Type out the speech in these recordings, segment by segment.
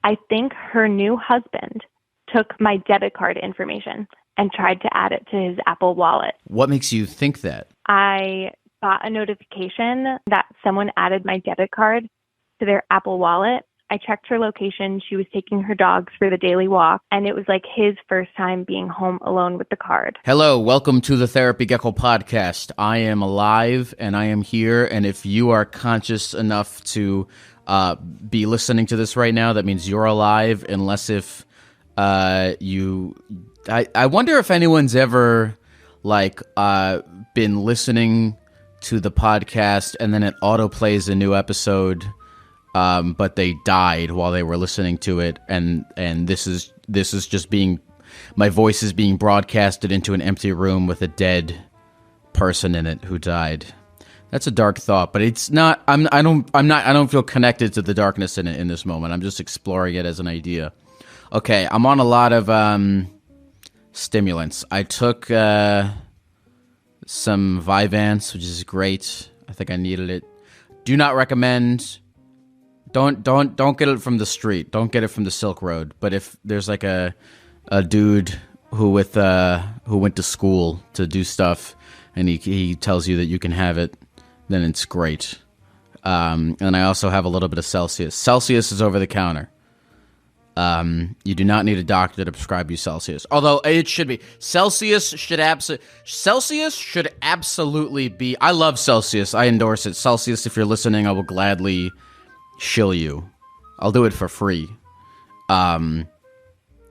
I think her new husband took my debit card information and tried to add it to his Apple Wallet. What makes you think that? I got a notification that someone added my debit card to their Apple Wallet. I checked her location. She was taking her dogs for the daily walk, and it was like his first time being home alone with the card. Hello, welcome to the Therapy Gecko podcast. I am alive, and I am here, and if you are conscious enough to be listening to this right now, that means you're alive, unless if I wonder if anyone's ever, been listening to the podcast and then it autoplays a new episode, but they died while they were listening to it, and this is just being, my voice is being broadcasted into an empty room with a dead person in it who died. That's a dark thought, but it's not. I don't feel connected to the darkness in it in this moment. I'm just exploring it as an idea. Okay, I'm on a lot of stimulants. I took some Vyvanse, which is great. I think I needed it. Do not recommend. Don't get it from the street. Don't get it from the Silk Road. But if there's like a dude who went to school to do stuff, and he tells you that you can have it, then it's great. And I also have a little bit of Celsius. Celsius is over the counter. You do not need a doctor to prescribe you Celsius. Although it should be. Celsius should absolutely be. I love Celsius. I endorse it. Celsius, if you're listening, I will gladly shill you. I'll do it for free.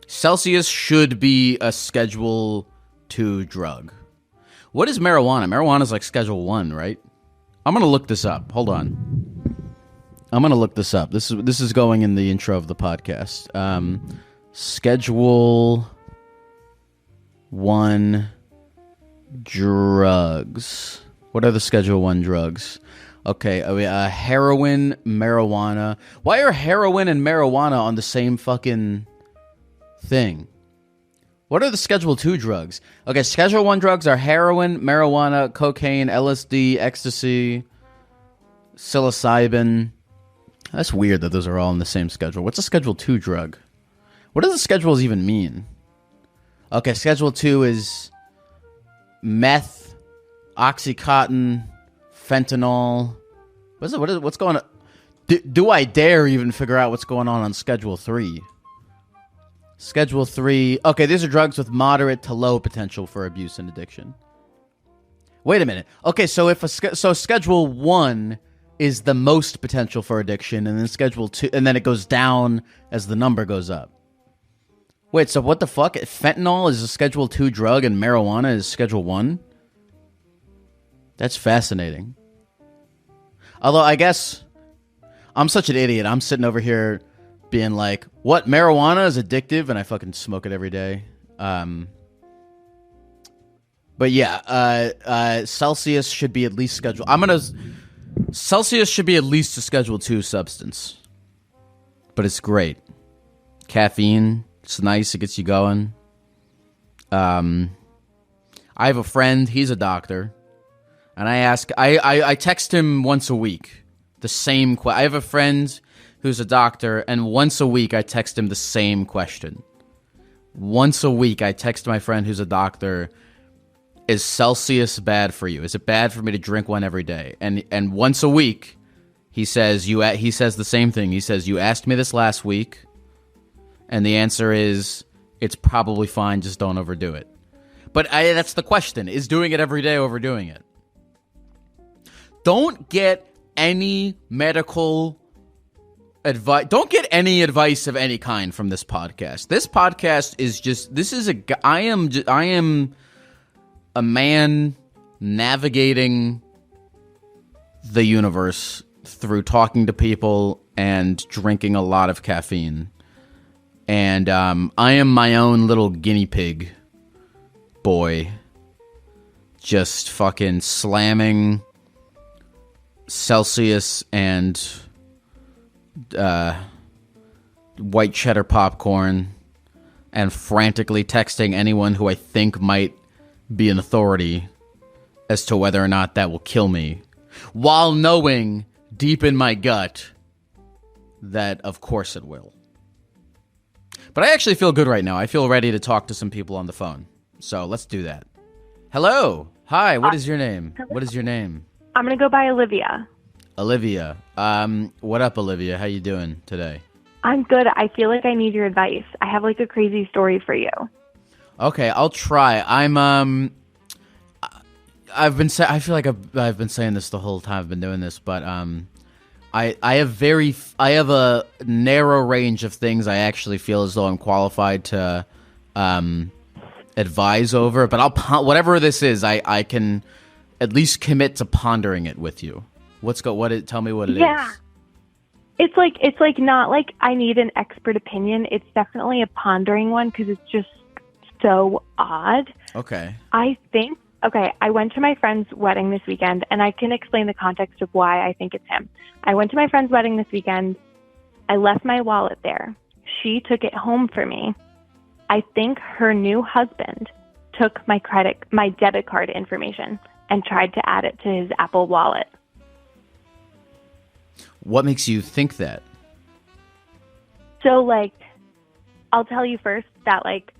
Celsius should be a Schedule 2 drug. What is marijuana? Marijuana is like Schedule 1, right? I'm going to look this up. Hold on. I'm going to look this up. This is going in the intro of the podcast. Schedule 1 drugs. What are the Schedule 1 drugs? Okay, heroin, marijuana. Why are heroin and marijuana on the same fucking thing? What are the Schedule 2 drugs? Okay, Schedule 1 drugs are heroin, marijuana, cocaine, LSD, ecstasy, psilocybin. That's weird that those are all in the same schedule. What's a Schedule 2 drug? What do the schedules even mean? Okay, Schedule 2 is meth, Oxycontin, fentanyl. What's going on? Do I dare even figure out what's going on Schedule 3? Schedule 3. Okay, these are drugs with moderate to low potential for abuse and addiction. Wait a minute. Okay, so Schedule 1 is the most potential for addiction, and then Schedule 2, and then it goes down as the number goes up. Wait, so what the fuck? Fentanyl is a Schedule 2 drug and marijuana is Schedule 1? That's fascinating. Although, I guess I'm such an idiot. I'm sitting over here being like, what, marijuana is addictive? And I fucking smoke it every day. But yeah, Celsius should be at least Schedule... Celsius should be at least a Schedule 2 substance. But it's great. Caffeine, it's nice, it gets you going. I have a friend, he's a doctor. And I text him once a week. The same I have a friend who's a doctor, and once a week I text him the same question. Once a week I text my friend who's a doctor, is Celsius bad for you? Is it bad for me to drink one every day? And once a week, he says the same thing. He says, you asked me this last week, and the answer is, it's probably fine, just don't overdo it. But that's the question. Is doing it every day overdoing it? Don't get any medical advice. Don't get any advice of any kind from this podcast. This podcast is just, I am a man navigating the universe through talking to people and drinking a lot of caffeine. And I am my own little guinea pig boy, just fucking slamming Celsius and white cheddar popcorn and frantically texting anyone who I think might be an authority as to whether or not that will kill me, while knowing deep in my gut that of course it will. But I actually feel good right now. I feel ready to talk to some people on the phone. So let's do that. Hello. Hi. What is your name? Hello. What is your name? I'm going to go by Olivia. Olivia. What up, Olivia? How you doing today? I'm good. I feel like I need your advice. I have like a crazy story for you. Okay, I'll try. I feel like I've been saying this the whole time I've been doing this, but I have a narrow range of things I actually feel as though I'm qualified to advise over. But whatever this is, I can at least commit to pondering it with you. Tell me what it is. Yeah. It's like not like I need an expert opinion. It's definitely a pondering one because it's just so odd. Okay. I went to my friend's wedding this weekend, and I can explain the context of why I think it's him. I went to my friend's wedding this weekend. I left my wallet there. She took it home for me. I think her new husband took my debit card information and tried to add it to his Apple Wallet. What makes you think that? So, like, I'll tell you first that, like,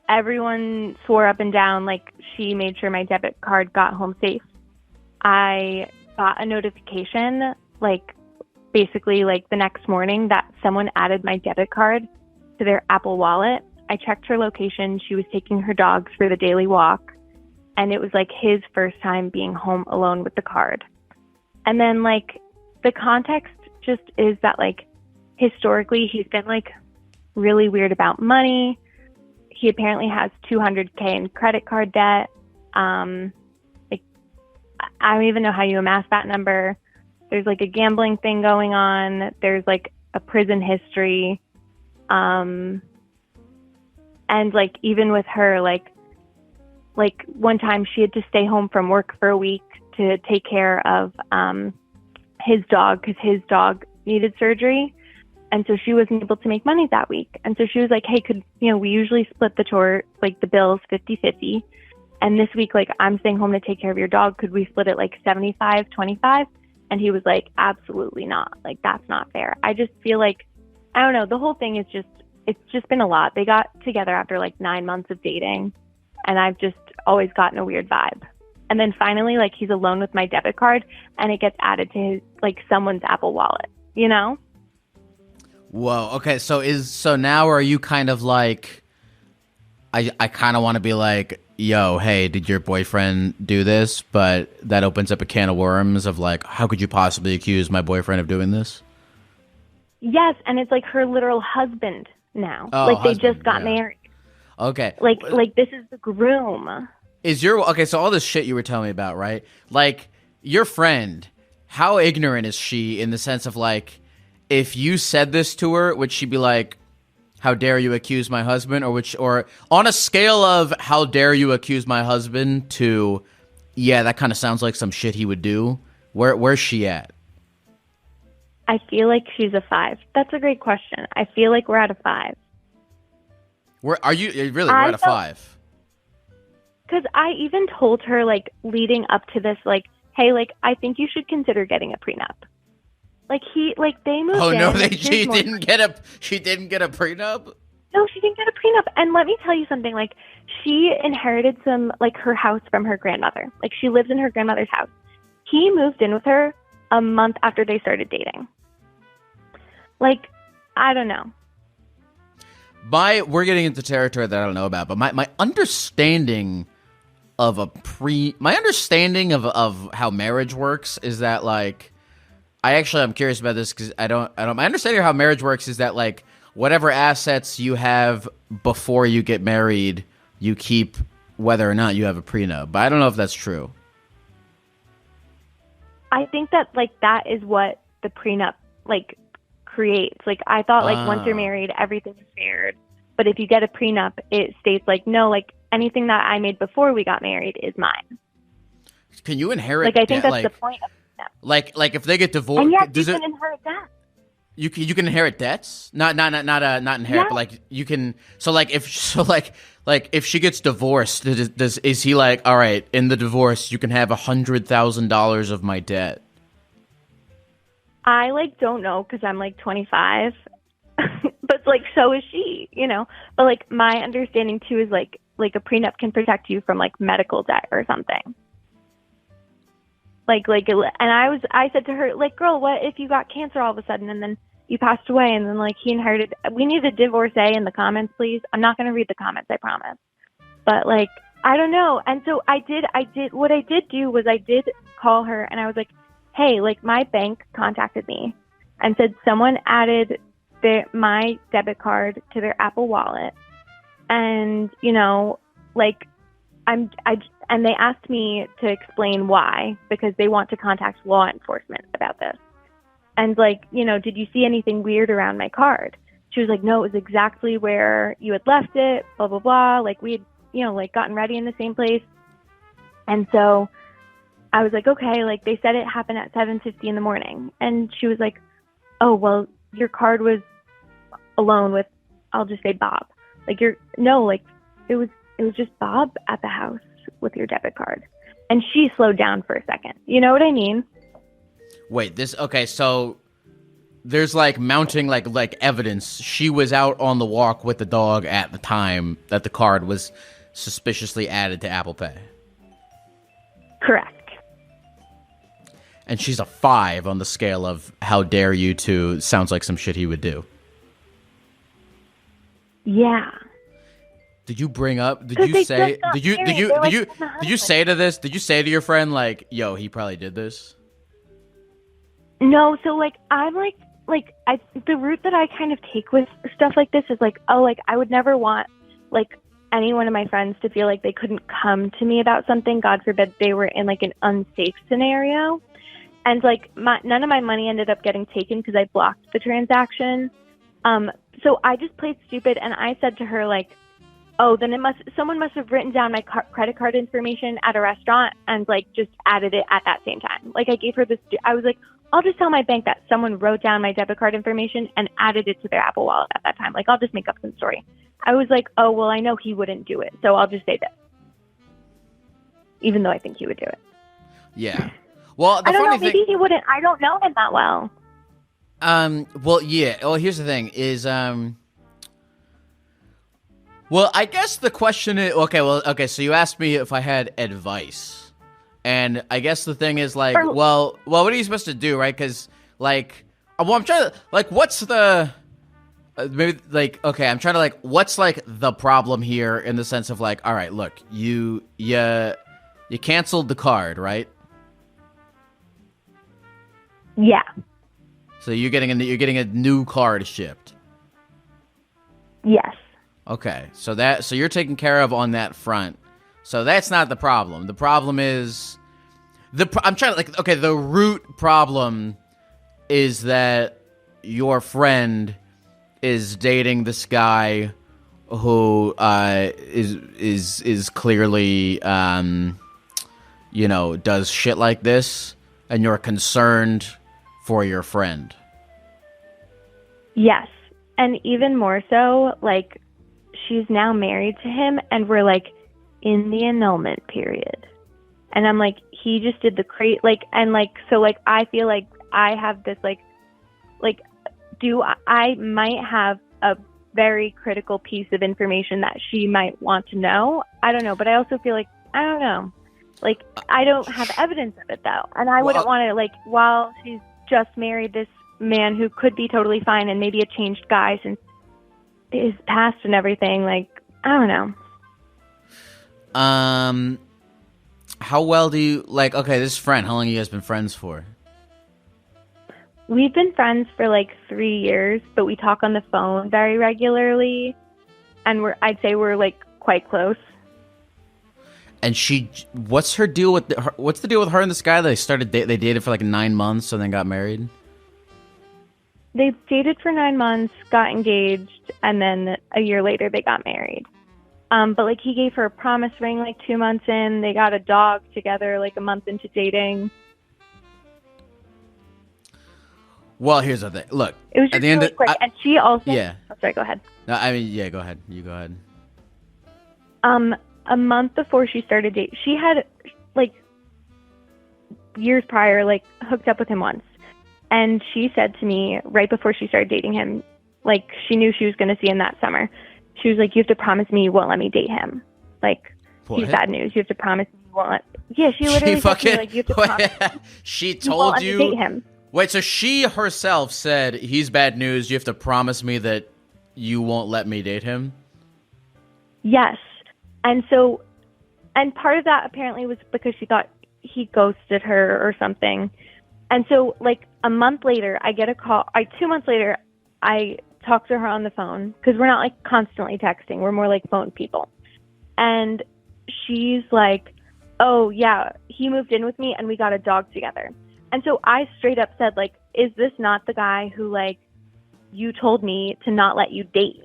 everyone swore up and down, like, she made sure my debit card got home safe. I got a notification, like, basically, like, the next morning that someone added my debit card to their Apple Wallet. I checked her location. She was taking her dogs for the daily walk, and it was, like, his first time being home alone with the card. And then, like, the context just is that, like, historically, he's been, like, really weird about money. He apparently has $200K in credit card debt. Like, I don't even know how you amass that number. There's, like, a gambling thing going on. There's, like, a prison history. And, like, even with her, like one time she had to stay home from work for a week to take care of his dog because his dog needed surgery. And so she wasn't able to make money that week. And so she was like, hey, we usually split the bills 50-50. And this week, like, I'm staying home to take care of your dog. Could we split it like 75-25? And he was like, absolutely not. Like, that's not fair. I just feel like, I don't know. The whole thing is it's just been a lot. They got together after like 9 months of dating. And I've just always gotten a weird vibe. And then finally, like, he's alone with my debit card and it gets added to his, like, someone's Apple Wallet, you know? Whoa. Okay. So now are you kind of like, I kind of want to be like, yo, hey, did your boyfriend do this? But that opens up a can of worms of like, how could you possibly accuse my boyfriend of doing this? Yes. And it's like her literal husband now. Oh, like, they husband, just got married. Okay. Like this is the groom. So all this shit you were telling me about, right? Like, your friend, how ignorant is she in the sense of, like, if you said this to her, would she be like, how dare you accuse my husband? Or on a scale of how dare you accuse my husband to, yeah, that kind of sounds like some shit he would do, where's she at? I feel like she's a 5. That's a great question. I feel like we're at a 5. We're at a 5. Because I even told her, like, leading up to this, like, hey, like, I think you should consider getting a prenup. Like, they moved in. Oh, no, she didn't get a prenup? No, she didn't get a prenup. And let me tell you something, like, she inherited her house from her grandmother. Like, she lives in her grandmother's house. He moved in with her a month after they started dating. Like, I don't know. We're getting into territory that I don't know about, but my understanding of how marriage works is that, like, I'm curious about this because my understanding of how marriage works is that, like, whatever assets you have before you get married, you keep whether or not you have a prenup. But I don't know if that's true. I think that, like, that is what the prenup, like, creates. Like, I thought, like, once you're married, everything is shared. But if you get a prenup, it states, like, no, like, anything that I made before we got married is mine. Can you inherit? Like, I think that's the point of prenup. Like if they get divorced, and yes, you can inherit that. You can inherit debts, not inherit, yeah. But like you can. So like if she gets divorced, is he like, all right, in the divorce you can have $100,000 of my debt? I, like, don't know because I'm, like, 25. But like, so is she, But like my understanding too is like a prenup can protect you from like medical debt or something. And I said to her, like, girl, what if you got cancer all of a sudden and then you passed away and then like he inherited? We need a divorcee in the comments, please. I'm not going to read the comments, I promise. But like, I don't know. And so what I did do was I did call her and I was like, hey, like my bank contacted me and said someone added my debit card to their Apple Wallet. And, and they asked me to explain why, because they want to contact law enforcement about this. And like, did you see anything weird around my card? She was like, no, it was exactly where you had left it, blah, blah, blah. Like we had, gotten ready in the same place. And so I was like, okay, like they said it happened at 7:50 in the morning. And she was like, oh, well, your card was alone with, I'll just say Bob. Like it was just Bob at the house with your debit card. And she slowed down for a second. You know what I mean? Wait, okay, so there's like mounting like evidence. She was out on the walk with the dog at the time that the card was suspiciously added to Apple Pay. Correct. And she's a 5 on the scale of how dare you to sounds like some shit he would do. Yeah. Did you bring up? Did you say? Did you say to this? Did you say to your friend like, "Yo, he probably did this"? No. So like, I'm like the route that I kind of take with stuff like this is like, oh, like I would never want like any one of my friends to feel like they couldn't come to me about something. God forbid they were in like an unsafe scenario. And like none of my money ended up getting taken because I blocked the transaction. So I just played stupid and I said to her like, oh, then someone must have written down my credit card information at a restaurant and like just added it at that same time. Like I gave her this, I was like, I'll just tell my bank that someone wrote down my debit card information and added it to their Apple Wallet at that time. Like I'll just make up some story. I was like, oh, well, I know he wouldn't do it. So I'll just say this. Even though I think he would do it. Yeah. Well, I don't know. Maybe he wouldn't. I don't know him that well. Well, yeah. Well, here's the thing is, well, I guess the question is, okay, so you asked me if I had advice. And I guess the thing is like, well, what are you supposed to do, right? Because like, well, I'm trying to, like, what's the, maybe like, okay, I'm trying to like, what's like the problem here in the sense of like, all right, look, you canceled the card, right? Yeah. So you're getting a new card shipped. Yes. Okay, so you're taken care of on that front. So that's not the problem. The problem is the root problem is that your friend is dating this guy who is clearly does shit like this, and you're concerned for your friend. Yes, and even more so, like, she's now married to him, and we're, like, in the annulment period. And I'm like, he just did the so, like, I feel like I have this, I might have a very critical piece of information that she might want to know. I don't know, but I also feel like, I don't know. Like, I don't have evidence of it, though. And I wouldn't want to, like, while she's just married this man who could be totally fine and maybe a changed guy since his past and everything, like, I don't know. How well do you, like, okay, this friend, how long have you guys been friends for? We've been friends for like 3 years, but we talk on the phone very regularly, and I'd say we're like quite close. And what's the deal with her and this guy? They dated for like 9 months and then got married? They dated for 9 months, got engaged, and then a year later they got married. But like he gave her a promise ring like 2 months in. They got a dog together like a month into dating. Well, here's the thing. Look, it was just really quick. And she also... Yeah. Oh, sorry, go ahead. No, I mean, yeah, go ahead. You go ahead. A month before she started dating, she had, like, years prior, like, hooked up with him once. And she said to me, right before she started dating him, Like, she knew she was going to see him that summer. She was like, you have to promise me you won't let me date him. Like, What? he's bad news. You have to promise me you won't let... Yeah, she literally said to me, like, you have to promise She you told won't let you... me date him. Wait, so she herself said, he's bad news, you have to promise me that you won't let me date him? Yes. And so... And part of that apparently was because she thought he ghosted her or something. And so, like, a month later, I get a call. 2 months later, I talk to her on the phone because we're not, like, constantly texting. We're more like phone people. And she's like, oh, yeah, he moved in with me and we got a dog together. And so I straight up said, like, is this not the guy who, like, you told me to not let you date?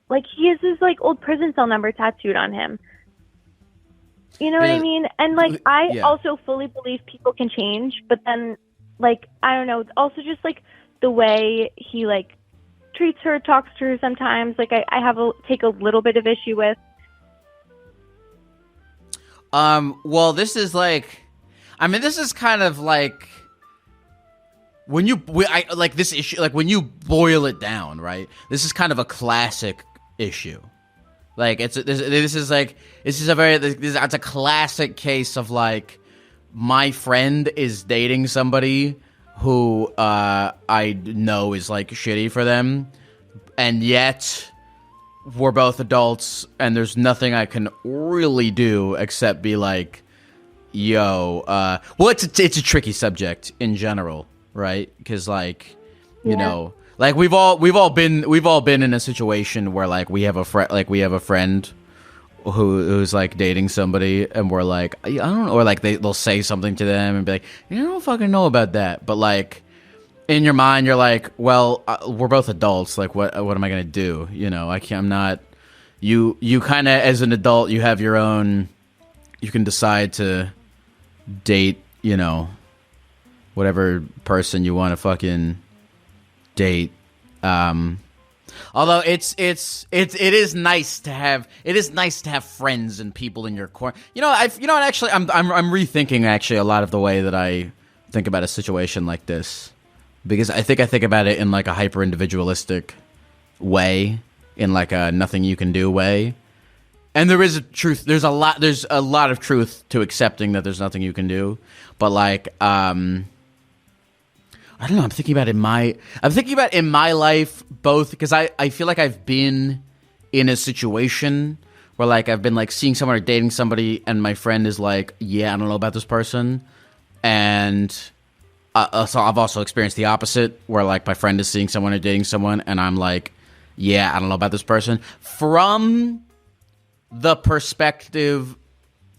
Like, he has his, like, old prison cell number tattooed on him. You know what I mean? And, like, I also fully believe people can change, but then, like, I don't know, it's also just, like, the way he, like, treats her, talks to her sometimes, like, I take a little bit of issue with. Well, this is, like, I mean, this is kind of, like, when you, like, this issue, like, when you boil it down, right? This is kind of a classic issue. Like, it's a classic case of, like, my friend is dating somebody who I know is, like, shitty for them, and yet we're both adults and there's nothing I can really do except be like, yo, well, it's a tricky subject in general, right? Because, like, you know, like, we've all been in a situation where, like, we have a friend who's, like, dating somebody, and we're like, I don't know, or, like, they'll say something to them and be like, I don't fucking know about that, but, like, in your mind you're like, well, we're both adults, like, what am I gonna do? You know, I'm not. You kind of, as an adult, you have your own. You can decide to date, you know, whatever person you want to fucking date. Although it is nice to have friends and people in your corner. Actually, I'm rethinking actually a lot of the way that I think about a situation like this, because I think about it in, like, a hyper individualistic way, in, like, a nothing you can do way. And there is a truth. There's a lot of truth to accepting that there's nothing you can do. But, like, I don't know. I'm thinking about in my life, both because I feel like I've been in a situation where, like, I've been, like, seeing someone or dating somebody, and my friend is like, yeah, I don't know about this person, and so I've also experienced the opposite, where, like, my friend is seeing someone or dating someone, and I'm like, yeah, I don't know about this person. From the perspective,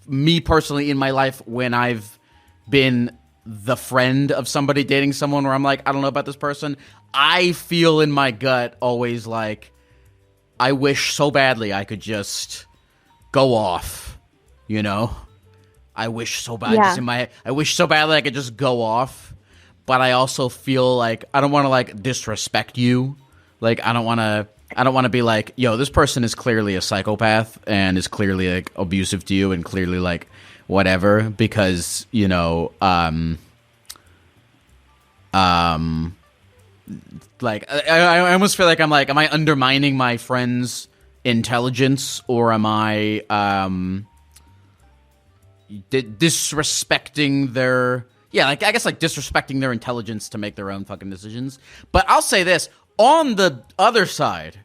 me personally in my life, when I've been the friend of somebody dating someone where I'm like, I don't know about this person, I feel in my gut always like, I wish so badly I could just go off, you know? I wish so bad. Yeah. I wish so badly I could just go off, but I also feel like I don't want to, like, disrespect you. Like, I don't want to be like, yo, this person is clearly a psychopath and is clearly, like, abusive to you and clearly, like, whatever, because, you know, like, I almost feel like I'm like, am I undermining my friend's intelligence, or am I disrespecting their, like, I guess, like, disrespecting their intelligence to make their own fucking decisions? But I'll say this, on the other side,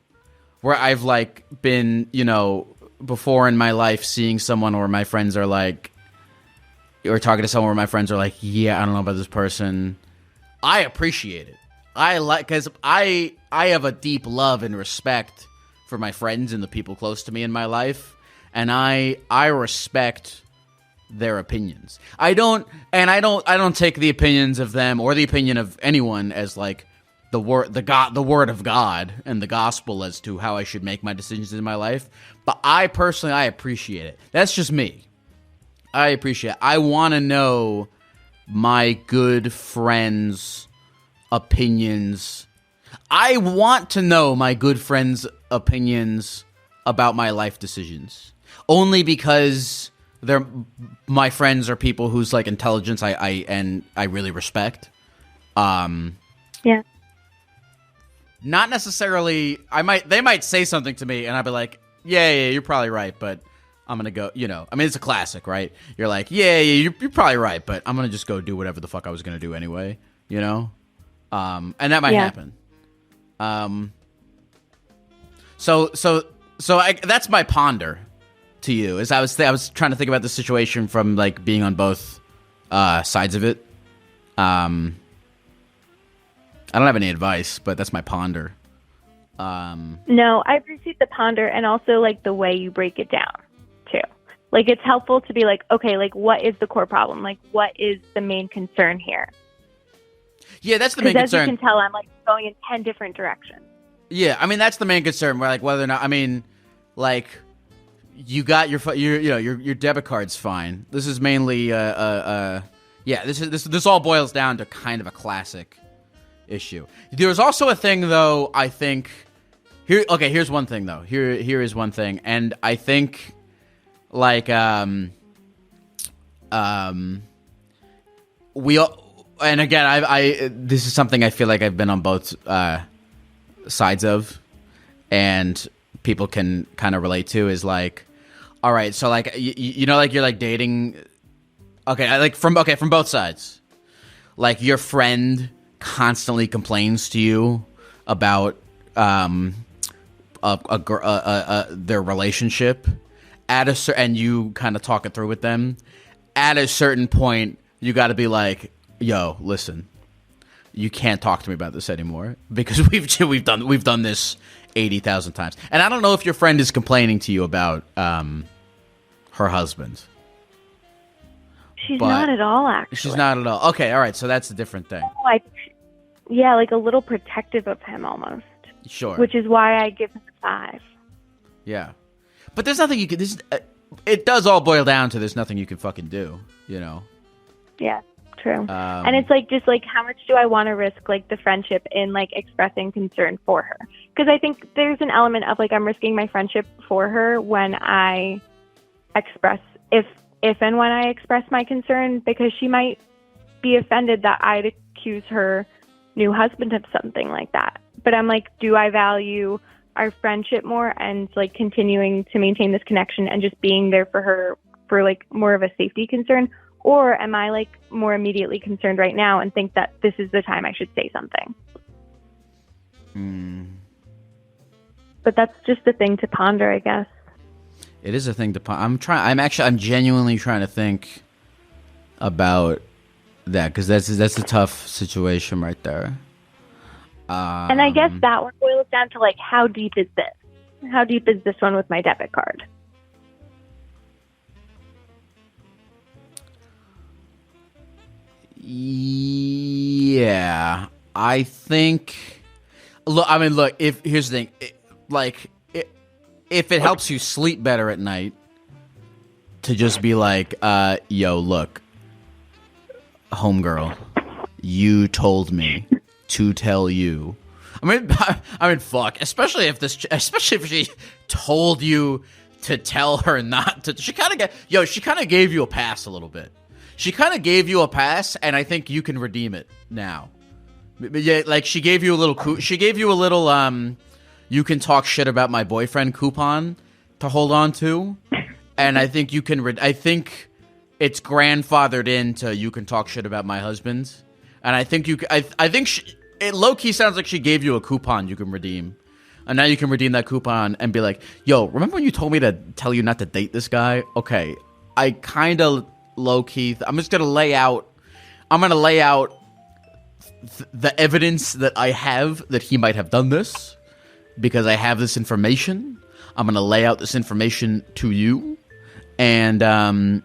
where I've, like, been, you know, before in my life seeing someone where my friends are like, or talking to someone where my friends are like, yeah, I don't know about this person, I appreciate it. I like, because I have a deep love and respect for my friends and the people close to me in my life, and I respect their opinions. I don't take the opinions of them or the opinion of anyone as, like, the word of God and the gospel as to how I should make my decisions in my life. But I personally, I appreciate it. That's just me. I appreciate it. I want to know my good friends' opinions. I want to know my good friends' opinions about my life decisions. Only because my friends are people whose, like, intelligence I really respect. Yeah. Not necessarily. They might say something to me, and I'd be like, yeah, you're probably right, but I'm gonna go. I mean, it's a classic, right? You're like, yeah, you're probably right, but I'm gonna just go do whatever the fuck I was gonna do anyway. And that might happen. That's my ponder to you. Is I was trying to think about the situation from like being on both sides of it. I don't have any advice, but that's my ponder. No, I appreciate the ponder and also like the way you break it down too. Like it's helpful to be like, okay, like what is the core problem? Like what is the main concern here? Yeah, that's the main concern. As you can tell, I'm like going in 10 different directions. Yeah, I mean that's the main concern. Where like whether or not, I mean, like you got your debit card's fine. This is mainly this all boils down to kind of a classic issue. There's also a thing though, I think here's one thing though. Here is one thing, and I think like we all, and again I this is something I feel like I've been on both sides of, and people can kind of relate to, is like, all right, so like like you're like dating, from both sides, like your friend constantly complains to you about their relationship and you kind of talk it through with them. At a certain point, you got to be like, yo, listen, you can't talk to me about this anymore because we've done this 80,000 times. And I don't know if your friend is complaining to you about her husband. She's not at all, actually. She's not at all. Okay, all right, so that's a different thing. Yeah, like a little protective of him almost. Sure. Which is why I give him a 5. Yeah. But there's nothing you can... it does all boil down to there's nothing you can fucking do, Yeah, true. And it's like, just like, how much do I want to risk, like, the friendship in, like, expressing concern for her? Because I think there's an element of, like, I'm risking my friendship for her when I express... If and when I express my concern, because she might be offended that I'd accuse her new husband of something like that. But I'm like, do I value our friendship more and like continuing to maintain this connection and just being there for her for like more of a safety concern? Or am I like more immediately concerned right now and think that this is the time I should say something? But that's just a thing to ponder, I guess. It is a thing to ponder. I'm genuinely trying to think about that, because that's a tough situation right there. And I guess that one boils down to like, how deep is this? How deep is this one with my debit card? Yeah, I think. Look, here's the thing, if it helps you sleep better at night, to just be like, yo, look, homegirl, you told me to tell you. I mean, fuck. Especially if she told you to tell her not to. She kind of gave you a pass a little bit. She kind of gave you a pass, and I think you can redeem it now. Yeah, like she gave you a little. She gave you a little. You can talk shit about my boyfriend coupon to hold on to, and I think you can. I think it's grandfathered into you can talk shit about my husband, and I think you. I think it low key sounds like she gave you a coupon you can redeem, and now you can redeem that coupon and be like, "Yo, remember when you told me to tell you not to date this guy? Okay, I kind of low key. I'm just gonna lay out. I'm gonna lay out the evidence that I have that he might have done this." Because I have this information, I'm going to lay out this information to you, and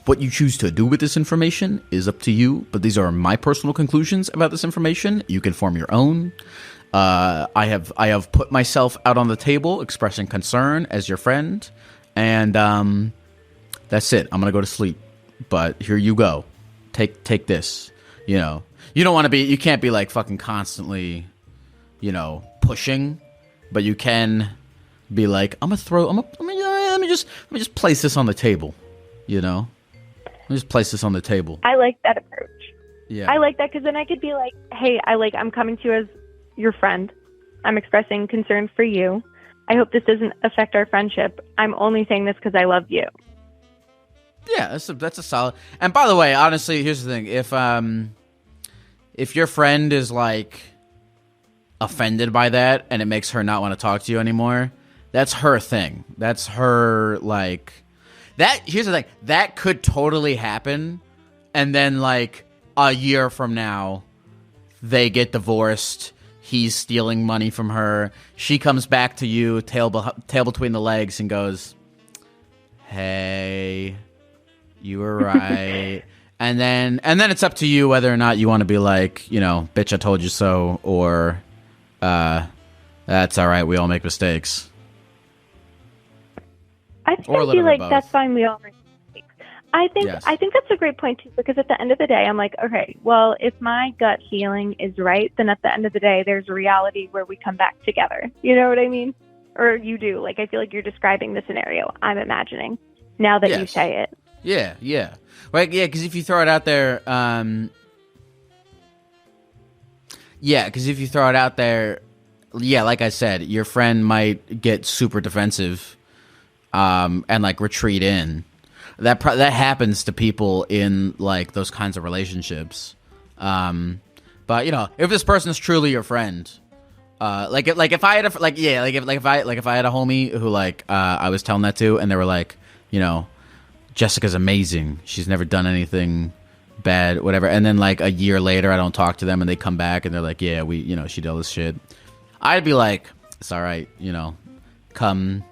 what you choose to do with this information is up to you, but these are my personal conclusions about this information. You can form your own. I have put myself out on the table expressing concern as your friend, and that's it. I'm going to go to sleep, but here you go. Take this, You don't want to be, you can't be like fucking constantly, pushing, but you can be like, let me just place this on the table, Let me just place this on the table. I like that approach. Yeah. I like that, because then I could be like, hey, I'm coming to you as your friend. I'm expressing concern for you. I hope this doesn't affect our friendship. I'm only saying this because I love you. Yeah, that's a solid. And by the way, honestly, here's the thing: if your friend is like offended by that and it makes her not want to talk to you anymore, that's her thing. That's her like that. Here's the thing: that could totally happen, and then like a year from now, they get divorced. He's stealing money from her. She comes back to you, tail between the legs, and goes, "Hey, you were right." and then it's up to you whether or not you want to be like, you know, "Bitch, I told you so," or "That's all right. We all make mistakes." I think I feel like that's fine. We all make mistakes. I think that's a great point too, because at the end of the day, I'm like, okay, well, if my gut feeling is right, then at the end of the day, there's a reality where we come back together. You know what I mean? Or you do. Like, I feel like you're describing the scenario I'm imagining now that you say it. Yeah, yeah. Right, yeah, because if you throw it out there, like I said, your friend might get super defensive and, like, retreat in. That happens to people in like those kinds of relationships, but you know, if this person is truly your friend, if I had a if I had a homie who like I was telling that to, and they were like, you know, "Jessica's amazing. She's never done anything bad, whatever," and then like a year later, I don't talk to them, and they come back and they're like, "Yeah, she did all this shit," I'd be like, "It's all right, you know, come."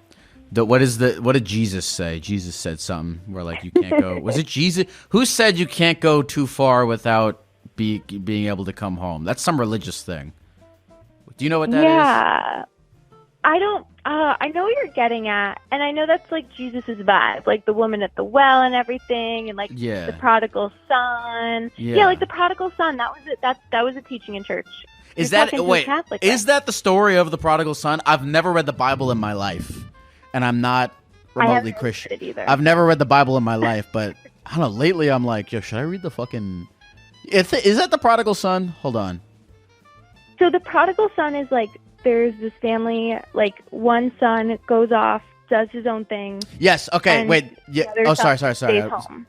What did Jesus say? Jesus said something where like you can't go. Was it Jesus who said you can't go too far without being able to come home? That's some religious thing. Do you know what that is? Yeah, I don't. I know what you're getting at, and I know that's like Jesus's vibe, like the woman at the well and everything, and like the prodigal son. Yeah, like the prodigal son. That was it. That was a teaching in church. Is that that the story of the prodigal son? I've never read the Bible in my life. And I'm not remotely Christian. I've never read the Bible in my life, but I don't know. Lately, I'm like, yo, should I read the fucking? Is that the prodigal son? Hold on. So the prodigal son is like, there's this family, like one son goes off, does his own thing. Yes. Okay. Wait. Yeah. Oh, sorry. Home.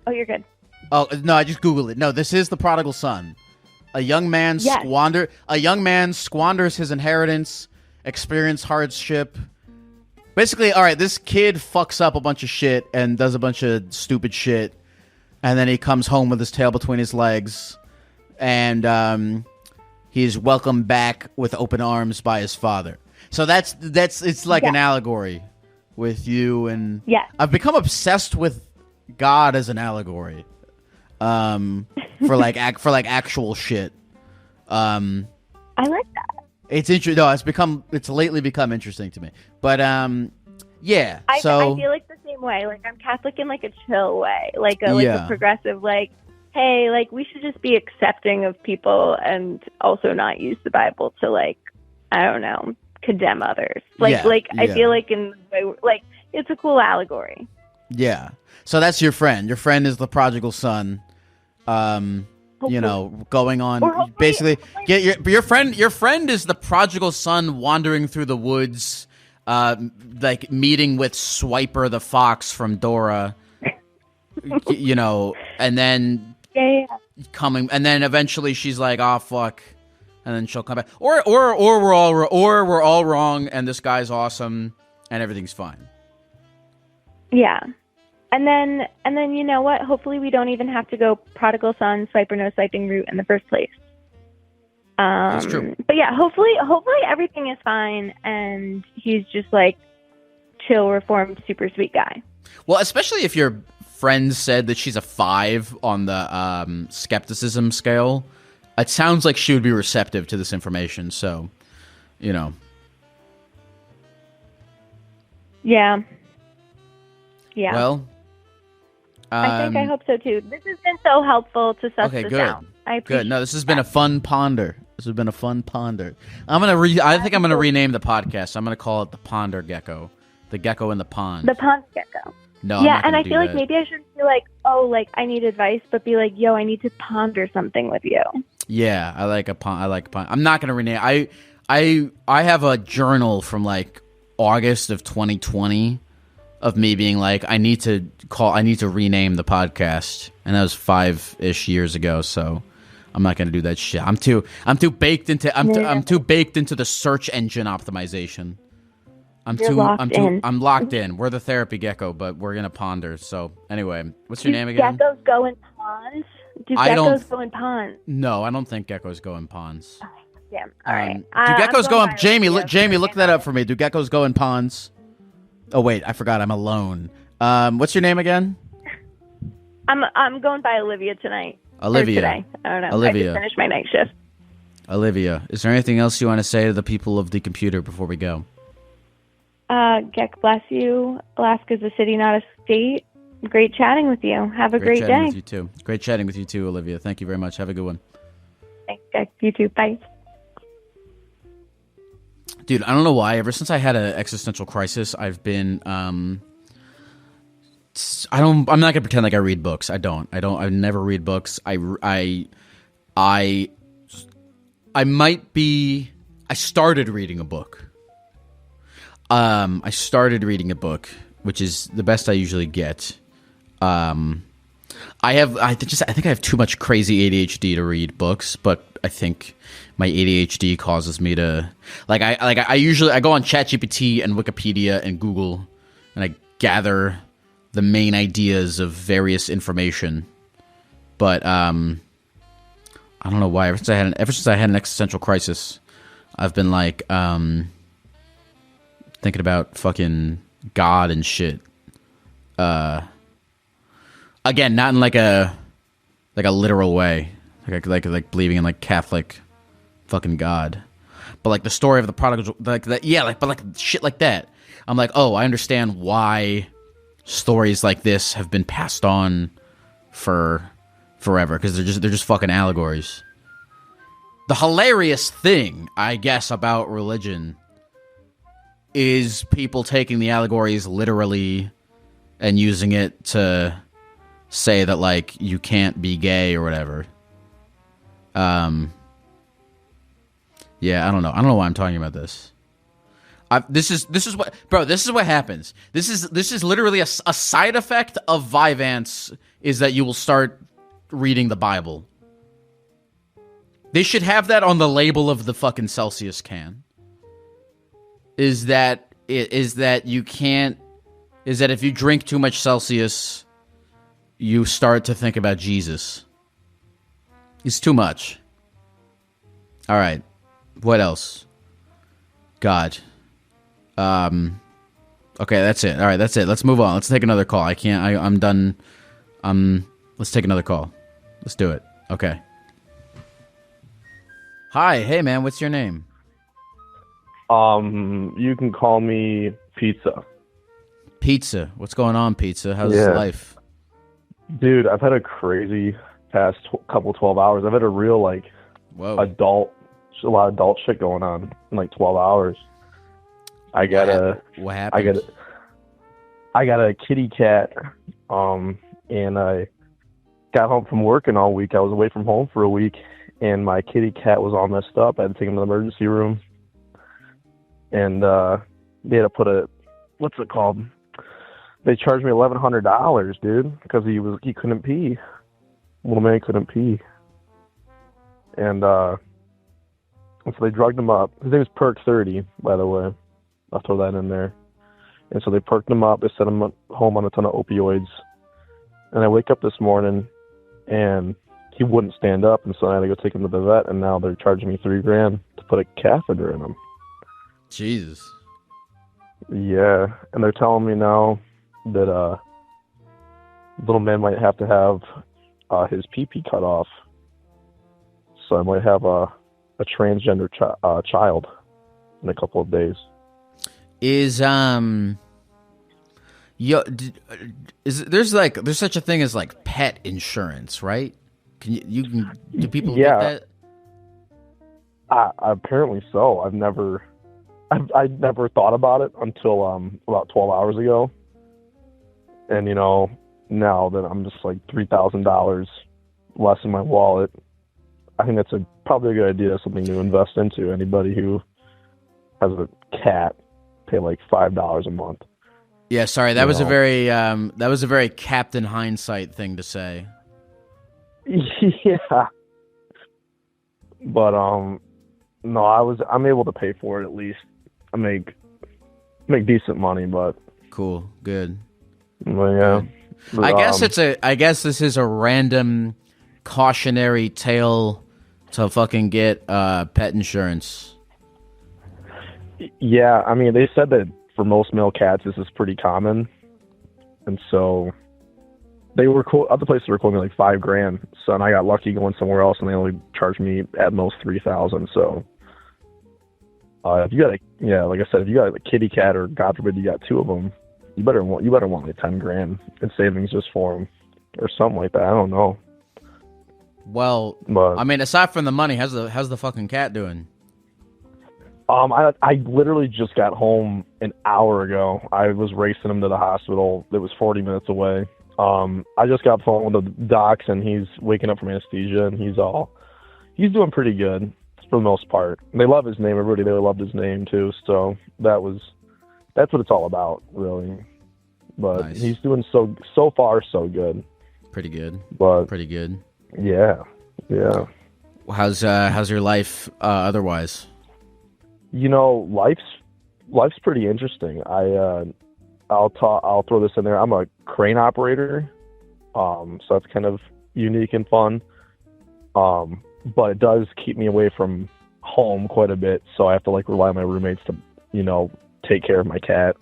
Oh, you're good. Oh no, I just Googled it. No, this is the prodigal son. A young man squanders his inheritance, experience hardship. Basically, all right, this kid fucks up a bunch of shit and does a bunch of stupid shit, and then he comes home with his tail between his legs, and he's welcomed back with open arms by his father. So it's like an allegory with you, and I've become obsessed with God as an allegory, for actual shit. I like that. It's interesting. No, it's lately become interesting to me. But yeah. I feel like the same way. Like I'm Catholic in like a chill way, like a progressive. Like, hey, like we should just be accepting of people and also not use the Bible to like, I don't know, condemn others. I feel like it's a cool allegory. Yeah. So that's your friend. Your friend is the prodigal son. You know, going on basically. Your friend is the prodigal son wandering through the woods, like meeting with Swiper the fox from Dora. You know, and then coming, and then eventually she's like, "Oh fuck," and then she'll come back, or we're all wrong, and this guy's awesome, and everything's fine. Yeah. And then you know what? Hopefully we don't even have to go prodigal son, swipe or no swiping route in the first place. That's true. But yeah, hopefully everything is fine and he's just like chill, reformed, super sweet guy. Well, especially if your friend said that she's a 5 on the skepticism scale, it sounds like she would be receptive to this information. So, you know. Yeah. Yeah. Well. I hope so too. This has been so helpful to suss this out. I appreciate Good. No, this has been a fun ponder. I think I'm gonna rename the podcast. I'm gonna call it the Ponder Gecko. The Gecko in the Pond. The Pond Gecko. No, yeah, and I feel like maybe I shouldn't be like, oh, like I need advice, but be like, yo, I need to ponder something with you. Yeah, I like a pond. I like a pond. I'm not gonna rename. I have a journal from like August of 2020 of me being like, I need to rename the podcast, and that was 5-ish years ago. So I'm not gonna do that shit. I'm too baked into I'm too baked into the search engine optimization. I'm locked in. We're the therapy gecko, but we're gonna ponder. So anyway, what's your name again? Geckos go in ponds? Do geckos go in ponds? No, I don't think geckos go in ponds. Oh, damn. All right. Do geckos go in? Jamie, look that up for me. Do geckos go in ponds? Oh wait, I forgot. I'm alone. What's your name again? I'm going by Olivia tonight. Olivia. Or today. I don't know. Olivia. I just finished my night shift. Olivia, is there anything else you want to say to the people of the computer before we go? Geck, bless you. Alaska's a city, not a state. Great chatting with you. Have a great day. Great chatting with you too. Great chatting with you too, Olivia. Thank you very much. Have a good one. Thanks, Geck. You too. Bye. Dude, I don't know why. Ever since I had an existential crisis, I've been I'm not gonna pretend like I read books. I never read books. I started reading a book. I started reading a book, which is the best I usually get. I think I have too much crazy ADHD to read books, but I think my ADHD causes me to I usually go on ChatGPT and Wikipedia and Google, and I gather the main ideas of various information. But I don't know why. Ever since I had an existential crisis, I've been like thinking about fucking God and shit. Again, not in like a literal way, like believing in like Catholic fucking God, but like the story of the prodigal, like that. Yeah, but like shit like that. I'm like, oh, I understand why stories like this have been passed on for forever, because they're just fucking allegories. The hilarious thing, I guess, about religion is people taking the allegories literally and using it to say that like you can't be gay or whatever. Yeah, I don't know why I'm talking about this. This is what happens. This is literally a side effect of Vyvanse, is that you will start reading the Bible. They should have that on the label of the fucking Celsius can. Is that if you drink too much Celsius, you start to think about Jesus. It's too much. All right. What else? God. Okay, that's it. All right, that's it. Let's move on. Let's take another call. I'm done. Let's take another call. Let's do it. Okay. Hi. Hey, man. What's your name? You can call me Pizza. Pizza. What's going on, Pizza? How's life? Dude, I've had a crazy past couple 12 hours. I've had a real, like, a lot of adult shit going on in, like, 12 hours. What happened? I got a kitty cat, and I got home from working all week. I was away from home for a week, and my kitty cat was all messed up. I had to take him to the emergency room. And they had to put what's it called? They charged me $1,100, dude, because he couldn't pee. Little man couldn't pee. And so they drugged him up. His name is Perk 30, by the way. I'll throw that in there. And so they perked him up. They sent him home on a ton of opioids. And I wake up this morning, and he wouldn't stand up, and so I had to go take him to the vet. And now they're charging me $3,000 to put a catheter in him. Jesus. Yeah, and they're telling me now that little man might have to have his pee-pee cut off. So I might have a transgender child in a couple of days. There's such a thing as like pet insurance, right? Do people get that? Apparently so. I never thought about it until about 12 hours ago. And now that I'm just like $3,000 less in my wallet, I think that's probably a good idea, something to invest into. Anybody who has a cat, pay like $5 a month. Yeah, sorry, that was a very Captain Hindsight thing to say. Yeah. But no, I'm able to pay for it at least. I make decent money, but cool, good. Well, yeah. Good. I guess this is a random cautionary tale to fucking get pet insurance. Yeah, I mean, they said that for most male cats, this is pretty common, and so they were cool. Other places were quoting me like $5,000. So, and I got lucky going somewhere else, and they only charged me at most $3,000. So, if you got like I said, if you got a kitty cat, or God forbid you got two of them, you better want like $10,000 in savings just for them, or something like that. I don't know. Well, but, I mean, aside from the money, how's the fucking cat doing? I literally just got home an hour ago. I was racing him to the hospital. It was 40 minutes away. I just got phone with the docs, and he's waking up from anesthesia, and he's doing pretty good for the most part. They love his name. Everybody really loved his name too. So that's what it's all about, really. But nice. He's doing so far so good. Pretty good. But pretty good. Yeah. How's your life otherwise? You know, life's pretty interesting. I'll throw this in there. I'm a crane operator, so that's kind of unique and fun. But it does keep me away from home quite a bit, so I have to like rely on my roommates to, take care of my cat.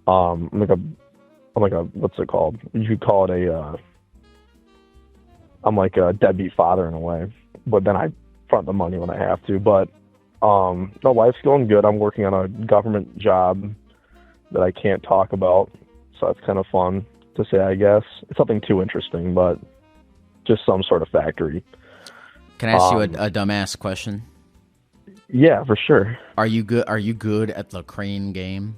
I'm like a what's it called? You could call it I'm like a deadbeat father in a way, but then I front the money when I have to. But no, life's going good. I'm working on a government job that I can't talk about, so that's kind of fun to say, I guess. It's nothing too interesting, but just some sort of factory. Can I ask you a dumbass question? Yeah, for sure. Are you good at the crane game?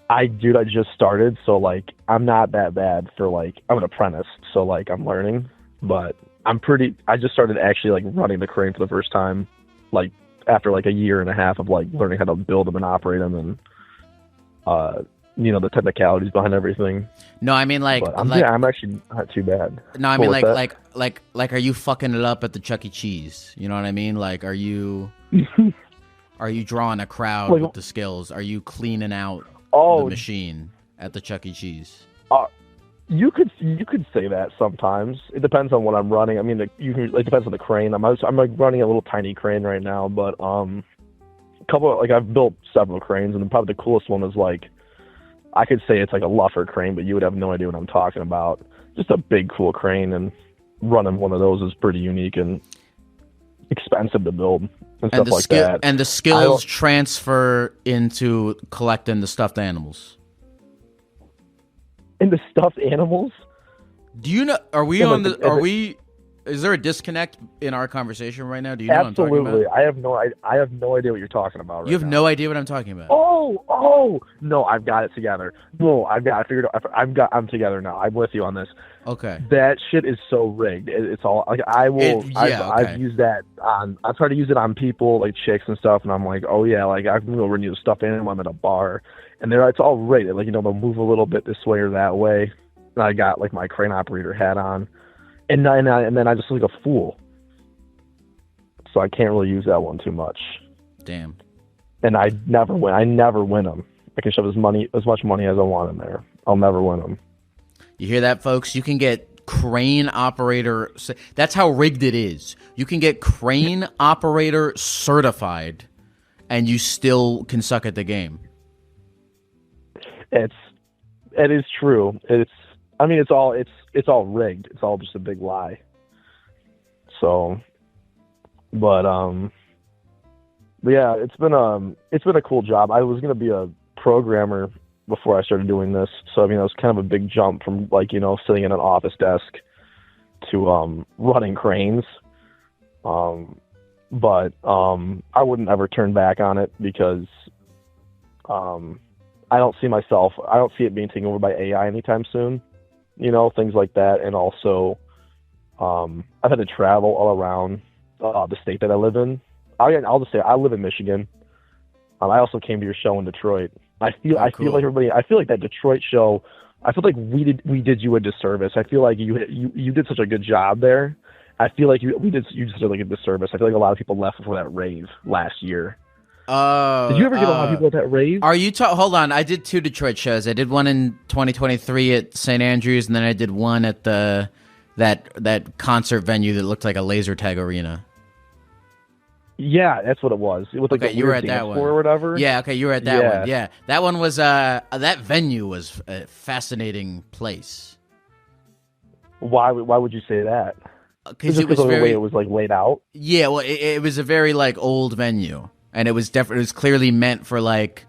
I just started, so like I'm not that bad for like I'm an apprentice, so like I'm learning, but I just started actually like running the crane for the first time, like after like a year and a half of like learning how to build them and operate them and the technicalities behind everything. No, I mean like I'm actually not too bad. No, I mean like are you fucking it up at the Chuck E. Cheese? You know what I mean? Like are you drawing a crowd with the skills? Are you cleaning out the machine at the Chuck E. Cheese? You could say that sometimes. It depends on what I'm running. I mean, it depends on the crane. I'm like running a little tiny crane right now, but I've built several cranes, and probably the coolest one is like, I could say it's like a luffer crane, but you would have no idea what I'm talking about. Just a big, cool crane, and running one of those is pretty unique and expensive to build and stuff like that. And the skills transfer into collecting the stuffed animals. In the stuffed animals? Do you know? Is there a disconnect in our conversation right now? Do you know Absolutely. what I'm talking about? I have no idea what you're talking about. You have no idea what I'm talking about. Oh no, I've got it together. No, I figured I'm together now. I'm with you on this. Okay. That shit is so rigged. It's all like I've used that on. I try to use it on people like chicks and stuff, and I'm like, oh yeah, like I can go run you a stuffed animal. I'm at a bar, and it's all rigged. Like they'll move a little bit this way or that way. And I got like my crane operator hat on. And then I just look like a fool. So I can't really use that one too much. Damn. And I never win them. I can shove as much money as I want in there. I'll never win them. You hear that, folks? You can get crane operator. That's how rigged it is. You can get crane operator certified, and you still can suck at the game. It is true. It's all rigged. It's all just a big lie. So, but yeah, it's been a cool job. I was gonna be a programmer before I started doing this, so I mean, it was kind of a big jump from sitting in an office desk to running cranes. But I wouldn't ever turn back on it because I don't see it being taken over by AI anytime soon. Things like that. And also, I've had to travel all around the state that I live in. I'll just say I live in Michigan. I also came to your show in Detroit. I feel like everybody. I feel like that Detroit show. I feel like we did you a disservice. I feel like you did such a good job there. I feel like you just did like a disservice. I feel like a lot of people left before that rave last year. Did you ever get a lot of people at that rave? Are you hold on? I did 2 Detroit shows. I did one in 2023 at St. Andrews, and then I did one at that concert venue that looked like a laser tag arena. Yeah, that's what it was. It was like you were at that one or whatever. Yeah, okay, you were at that one. Yeah, that one was that venue was a fascinating place. Why would you say that? Because it was the way it was like laid out. Yeah, well, it was a very like old venue, and it was clearly meant for like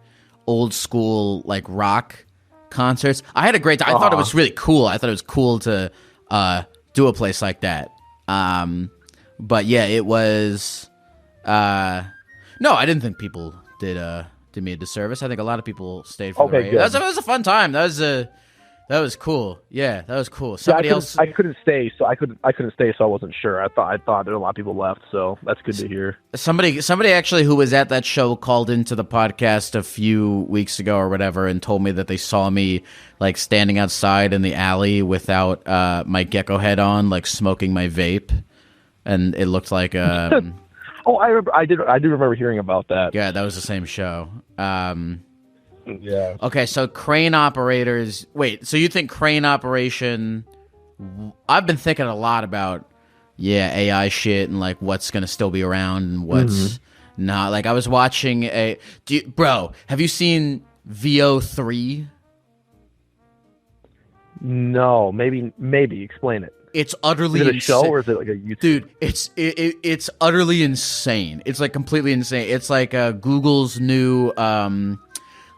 old school like rock concerts. I had a great time. I thought it was really cool. I thought it was cool to do a place like that. But yeah, it was. No, I didn't think people did me a disservice. I think a lot of people stayed for the rave. That was a fun time. That was cool. Yeah, that was cool. I couldn't stay, so I wasn't sure. I thought there were a lot of people left, so that's good to hear. Somebody actually who was at that show called into the podcast a few weeks ago or whatever and told me that they saw me like standing outside in the alley without my Gecko head on, like smoking my vape, and it looked like Oh, I remember. I do remember hearing about that. Yeah, that was the same show. Yeah. Okay, so crane operators. Wait, so you think crane operation? I've been thinking a lot about AI shit and like what's gonna still be around and what's not. Like I was watching bro. Have you seen VO3? No, maybe explain it. It's utterly is it a show or is it like a YouTube? Dude, it's utterly insane. It's like completely insane. It's like Google's new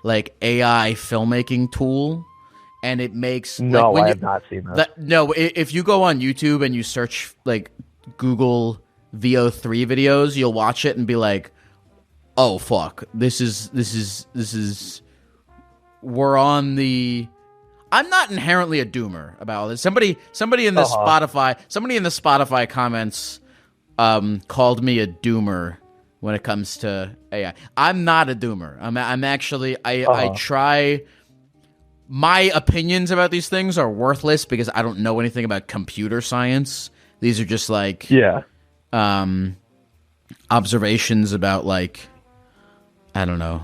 like AI filmmaking tool, and it makes I have not seen that. If you go on YouTube and you search like Google VO3 videos, you'll watch it and be like, "Oh fuck, this is we're on the." I'm not inherently a doomer about all this. Somebody in the Spotify comments called me a doomer when it comes to AI. I'm not a doomer. I'm actually I try. My opinions about these things are worthless because I don't know anything about computer science. These are just like observations about like I don't know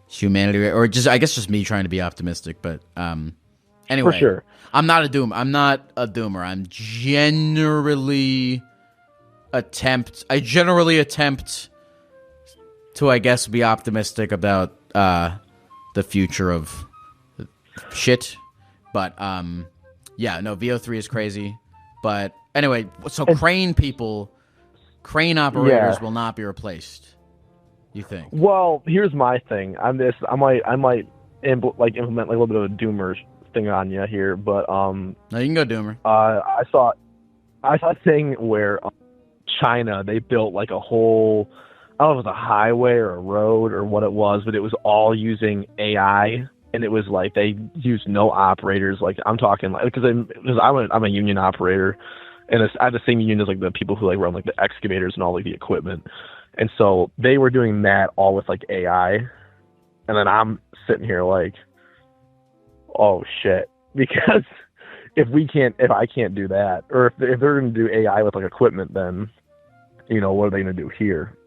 humanity or just I guess just me trying to be optimistic, but anyway, for sure. I'm not a doomer. I generally attempt to, I guess, be optimistic about the future of shit. But VO3 is crazy. But anyway, so crane operators will not be replaced. You think? Well, here's my thing. I might implement like a little bit of a doomer thing on you here, but no, you can go doomer. I saw a thing where China, they built like a whole, I don't know if it was a highway or a road or what it was, but it was all using AI, and it was like they used no operators. Like I'm talking like because I'm a union operator, and I have the same union as like the people who like run like the excavators and all like the equipment, and so they were doing that all with like AI, and then I'm sitting here like, oh shit, because if I can't do that, or if they're going to do AI with like equipment, then what are they going to do here?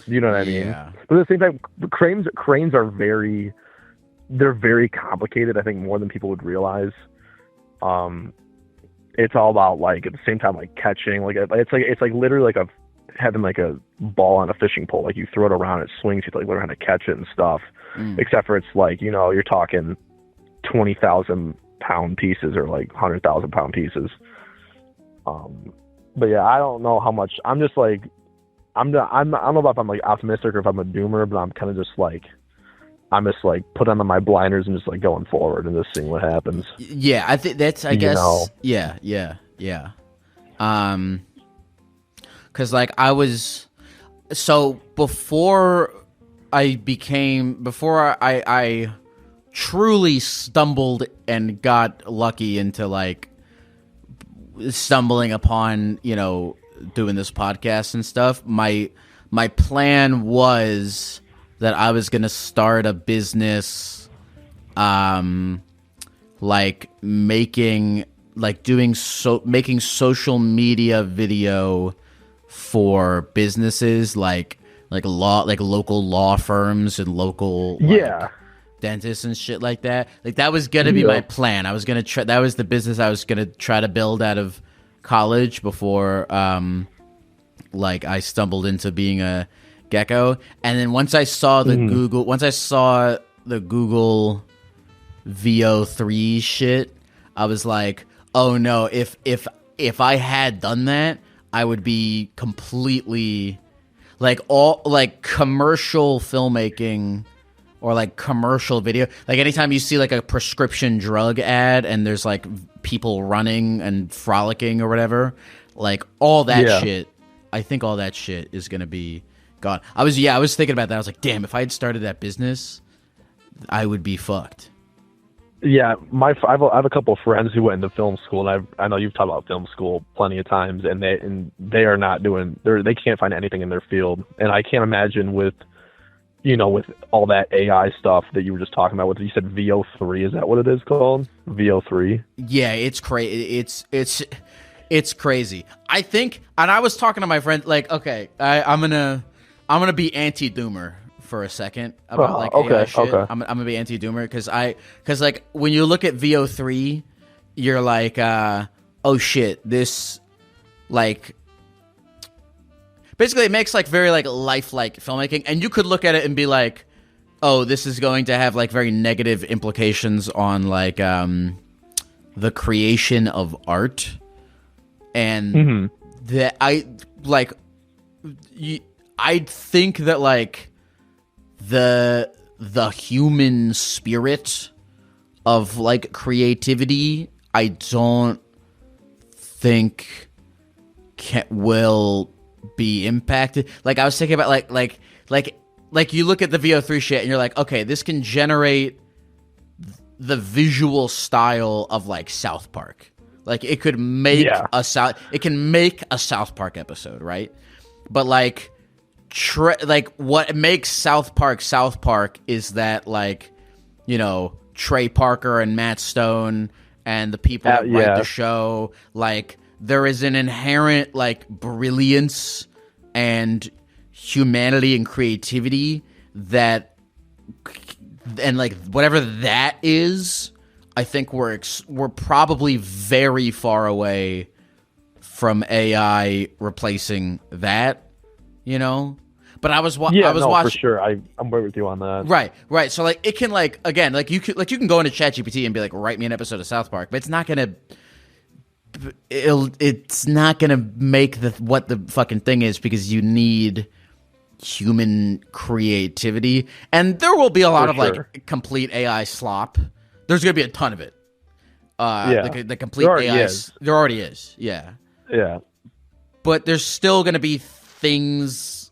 You know what I mean? Yeah. But at the same time, cranes are very complicated. I think more than people would realize. It's all about like at the same time like catching, like it's like literally like having like a ball on a fishing pole. Like you throw it around, it swings. You have to like learn how to catch it and stuff. Except for it's like you're talking 20,000 pound pieces or like 100,000 pound pieces. But yeah, I don't know how much. I'm just like, I don't know if I'm like optimistic or if I'm a doomer, but I'm kind of just like, put on my blinders and just like going forward and just seeing what happens. Yeah, I think that's, I guess, yeah. Cause like before I truly stumbled and got lucky into like stumbling upon, doing this podcast and stuff, my plan was that I was going to start a business, making social media video for businesses, like local law firms and local dentists and shit like that. Like that was gonna be my plan. I was gonna try. That was the business I was gonna try to build out of college before, I stumbled into being a Gecko. And then once I saw the Google VO3 shit, I was like, oh no, if I had done that, I would be completely commercial filmmaking or commercial video. Like anytime you see a prescription drug ad and there's people running and frolicking or whatever, all that shit, I think all that shit is going to be gone. I was thinking about that. I was like, damn, if I had started that business, I would be fucked. Yeah, I have a couple of friends who went into film school, and I know you've talked about film school plenty of times, and they are not doing. They can't find anything in their field, and I can't imagine with all that AI stuff that you were just talking about. What you said, VO3, is that what it is called? VO3. Yeah, it's crazy. It's crazy. I think, and I was talking to my friend, okay, I'm gonna be anti-doomer for a second about AI shit. Okay. I'm gonna be anti-doomer because when you look at VO3, you're like, oh shit, this basically it makes very lifelike filmmaking, and you could look at it and be like, oh, this is going to have very negative implications on the creation of art, and that I think that the human spirit of creativity, I don't think will be impacted. I was thinking about you look at the VO3 shit and you're like, okay, this can generate the visual style of South Park. It could make it can make a South Park episode, right? But what makes South Park is that Trey Parker and Matt Stone and the people that write the show, there is an inherent brilliance and humanity and creativity that, and whatever that is, I think we're probably very far away from AI replacing that, But I was watching. For sure. I'm right with you on that. Right. So it can again, you can go into ChatGPT and be like, write me an episode of South Park, but it's not gonna make what the fucking thing is, because you need human creativity, and there will be a lot of complete AI slop. There's gonna be a ton of it. The complete AI. There already is. Yeah. But there's still gonna be things.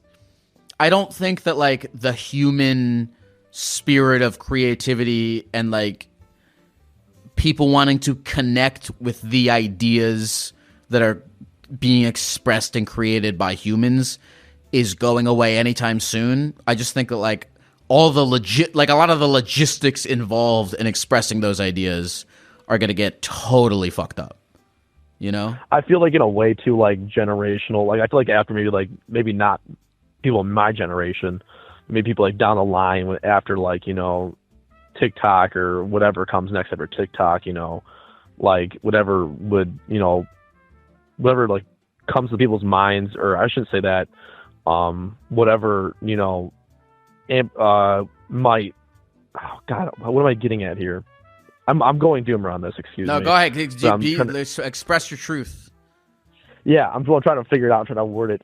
I don't think that the human spirit of creativity and people wanting to connect with the ideas that are being expressed and created by humans is going away anytime soon. I just think that all the a lot of the logistics involved in expressing those ideas are going to get totally fucked up. I feel in a way too generational. I feel after maybe not people in my generation, maybe people down the line after TikTok or whatever comes next after TikTok, whatever would, whatever comes to people's minds, or I shouldn't say that, whatever, might, oh God, what am I getting at here? I'm going doomer on this, excuse me. No, go ahead. Express your truth. Yeah, I'm trying to figure it out, trying to word it.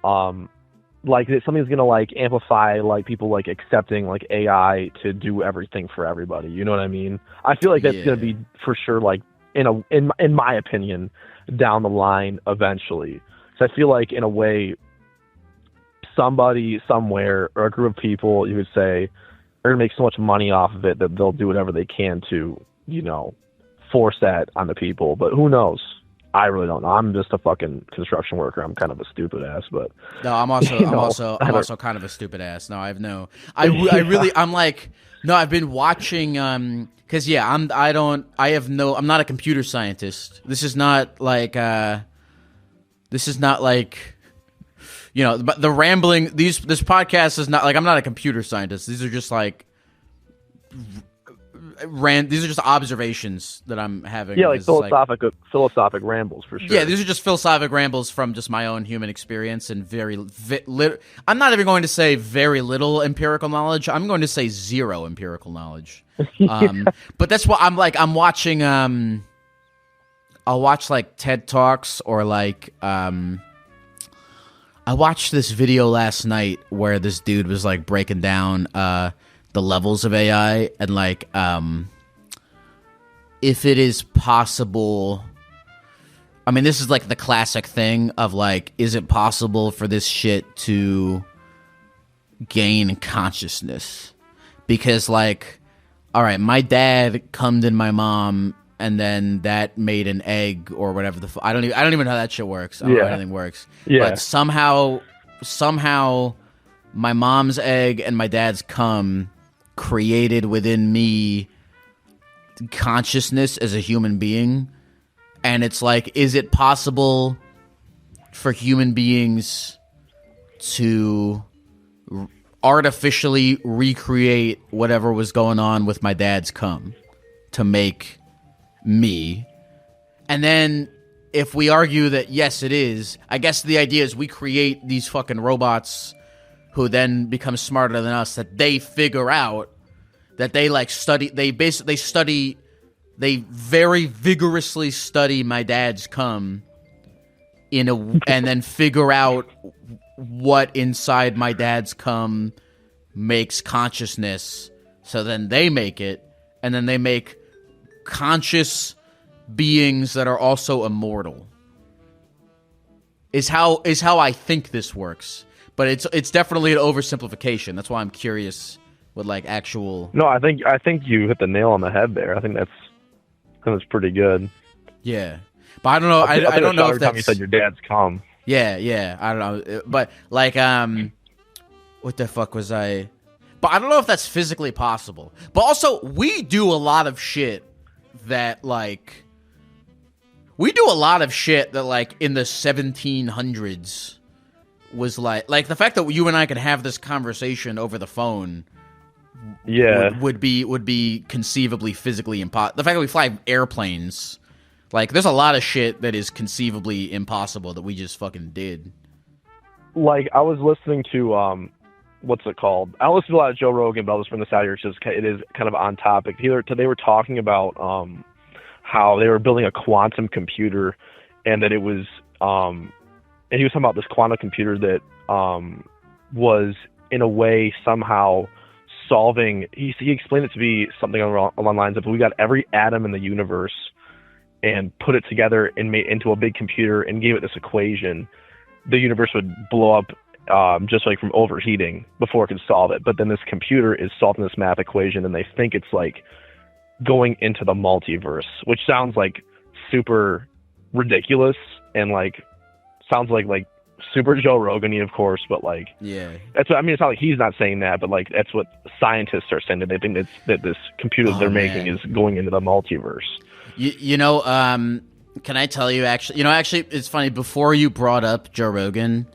Something's gonna amplify people accepting AI to do everything for everybody. You know what I mean? I feel that's gonna be for sure in my opinion down the line eventually. So I feel in a way somebody somewhere or a group of people, you would say, are gonna make so much money off of it that they'll do whatever they can to force that on the people. But who knows? I really don't know. I'm just a fucking construction worker. I'm kind of a stupid ass, but No, I'm also kind of a stupid ass. No, I really, I'm like, no, I've been watching, cause yeah, I'm not a computer scientist. This is not like, you know, but the rambling, this podcast is not like, I'm not a computer scientist. These are just like, these are just observations that I'm having. Yeah, like philosophic rambles for sure. Yeah, these are just philosophic rambles from just my own human experience and I'm not even going to say very little empirical knowledge. I'm going to say zero empirical knowledge. But that's what I'm watching. I'll watch like TED Talks or like I watched this video last night where this dude was like breaking down the levels of AI and like if it is possible. I mean, this is like the classic thing of like, is it possible for this shit to gain consciousness? Because like, all right, my dad cummed in my mom and then that made an egg or whatever I don't even know how that shit works. I don't know how anything works. Yeah. But somehow my mom's egg and my dad's cum created within me consciousness as a human being. And it's like, is it possible for human beings to artificially recreate whatever was going on with my dad's cum to make me? And then if we argue that yes, it is, I guess the idea is we create these fucking robots who then become smarter than us, that they figure out, that they like study, they very vigorously study my dad's cum and then figure out what inside my dad's cum makes consciousness. So then they make it, and then they make conscious beings that are also immortal. Is how I think this works. But it's definitely an oversimplification. That's why I'm curious with like actual. No, I think you hit the nail on the head there. I think that's pretty good. Yeah, but I don't know. I don't know if every time you said your dad's cum. Yeah. I don't know, but like what the fuck was I? But I don't know if that's physically possible. But also, we do a lot of shit that like in the 1700s was like the fact that you and I could have this conversation over the phone. Yeah, would be conceivably physically impossible. The fact that we fly airplanes, like there's a lot of shit that is conceivably impossible that we just fucking did. Like I was listening to what's it called? I listen to a lot of Joe Rogan, but I'll just bring this out here. It is kind of on topic. They were talking about how they were building a quantum computer, and that it was and he was talking about this quantum computer that was in a way somehow solving. He explained it to be something along the lines of, we got every atom in the universe and put it together and made into a big computer and gave it this equation, the universe would blow up just like from overheating before it could solve it. But then this computer is solving this math equation, and they think it's like going into the multiverse, which sounds like super ridiculous and like sounds like super Joe Rogan-y, of course, but like, yeah, that's what I mean. It's not like he's not saying that, but like that's what scientists are saying, that they think that this computer they're making is going into the multiverse. You know, can I tell you actually? You know, actually, it's funny. Before you brought up Joe Rogan,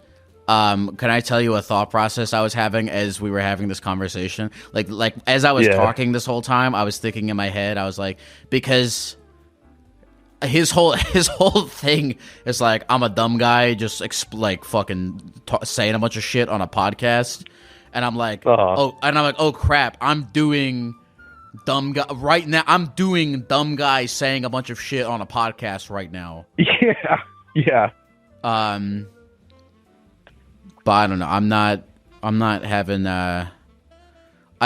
can I tell you a thought process I was having as we were having this conversation? Like as I was talking this whole time, I was thinking in my head, I was like, because his whole thing is like, I'm a dumb guy just saying a bunch of shit on a podcast, and I'm like, oh crap, I'm doing dumb guy right now. I'm doing dumb guy saying a bunch of shit on a podcast right now. Yeah. But I don't know. I'm not having. I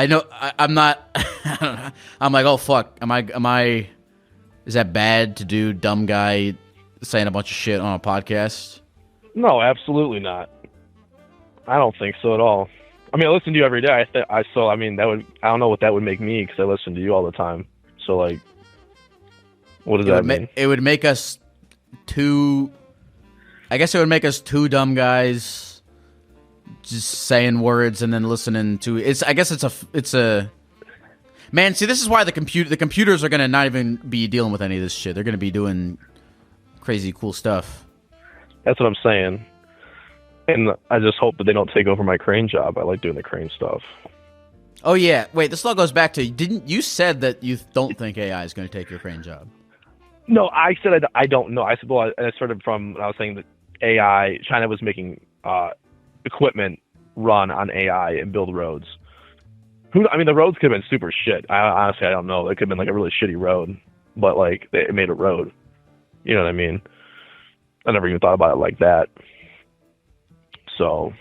know. I'm not. I don't know. I'm like, oh fuck. Am I? Is that bad to do dumb guy saying a bunch of shit on a podcast? No, absolutely not. I don't think so at all. I mean, I listen to you every day. I don't know what that would make me, because I listen to you all the time. So like, what does that mean? It would make us two. I guess it would make us two dumb guys just saying words and then listening to it's. I guess it's a. Man, see, this is why the computers are gonna not even be dealing with any of this shit. They're gonna be doing crazy cool stuff. That's what I'm saying. And I just hope that they don't take over my crane job. I like doing the crane stuff. Oh yeah, wait. This all goes back to didn't you said that you don't think AI is going to take your crane job? No, I said I don't know. I said, well, I started from I was saying that AI, China was making equipment run on AI and build roads. I mean, the roads could have been super shit. Honestly, I don't know. It could have been like a really shitty road, but like it made a road. You know what I mean? I never even thought about it like that. So,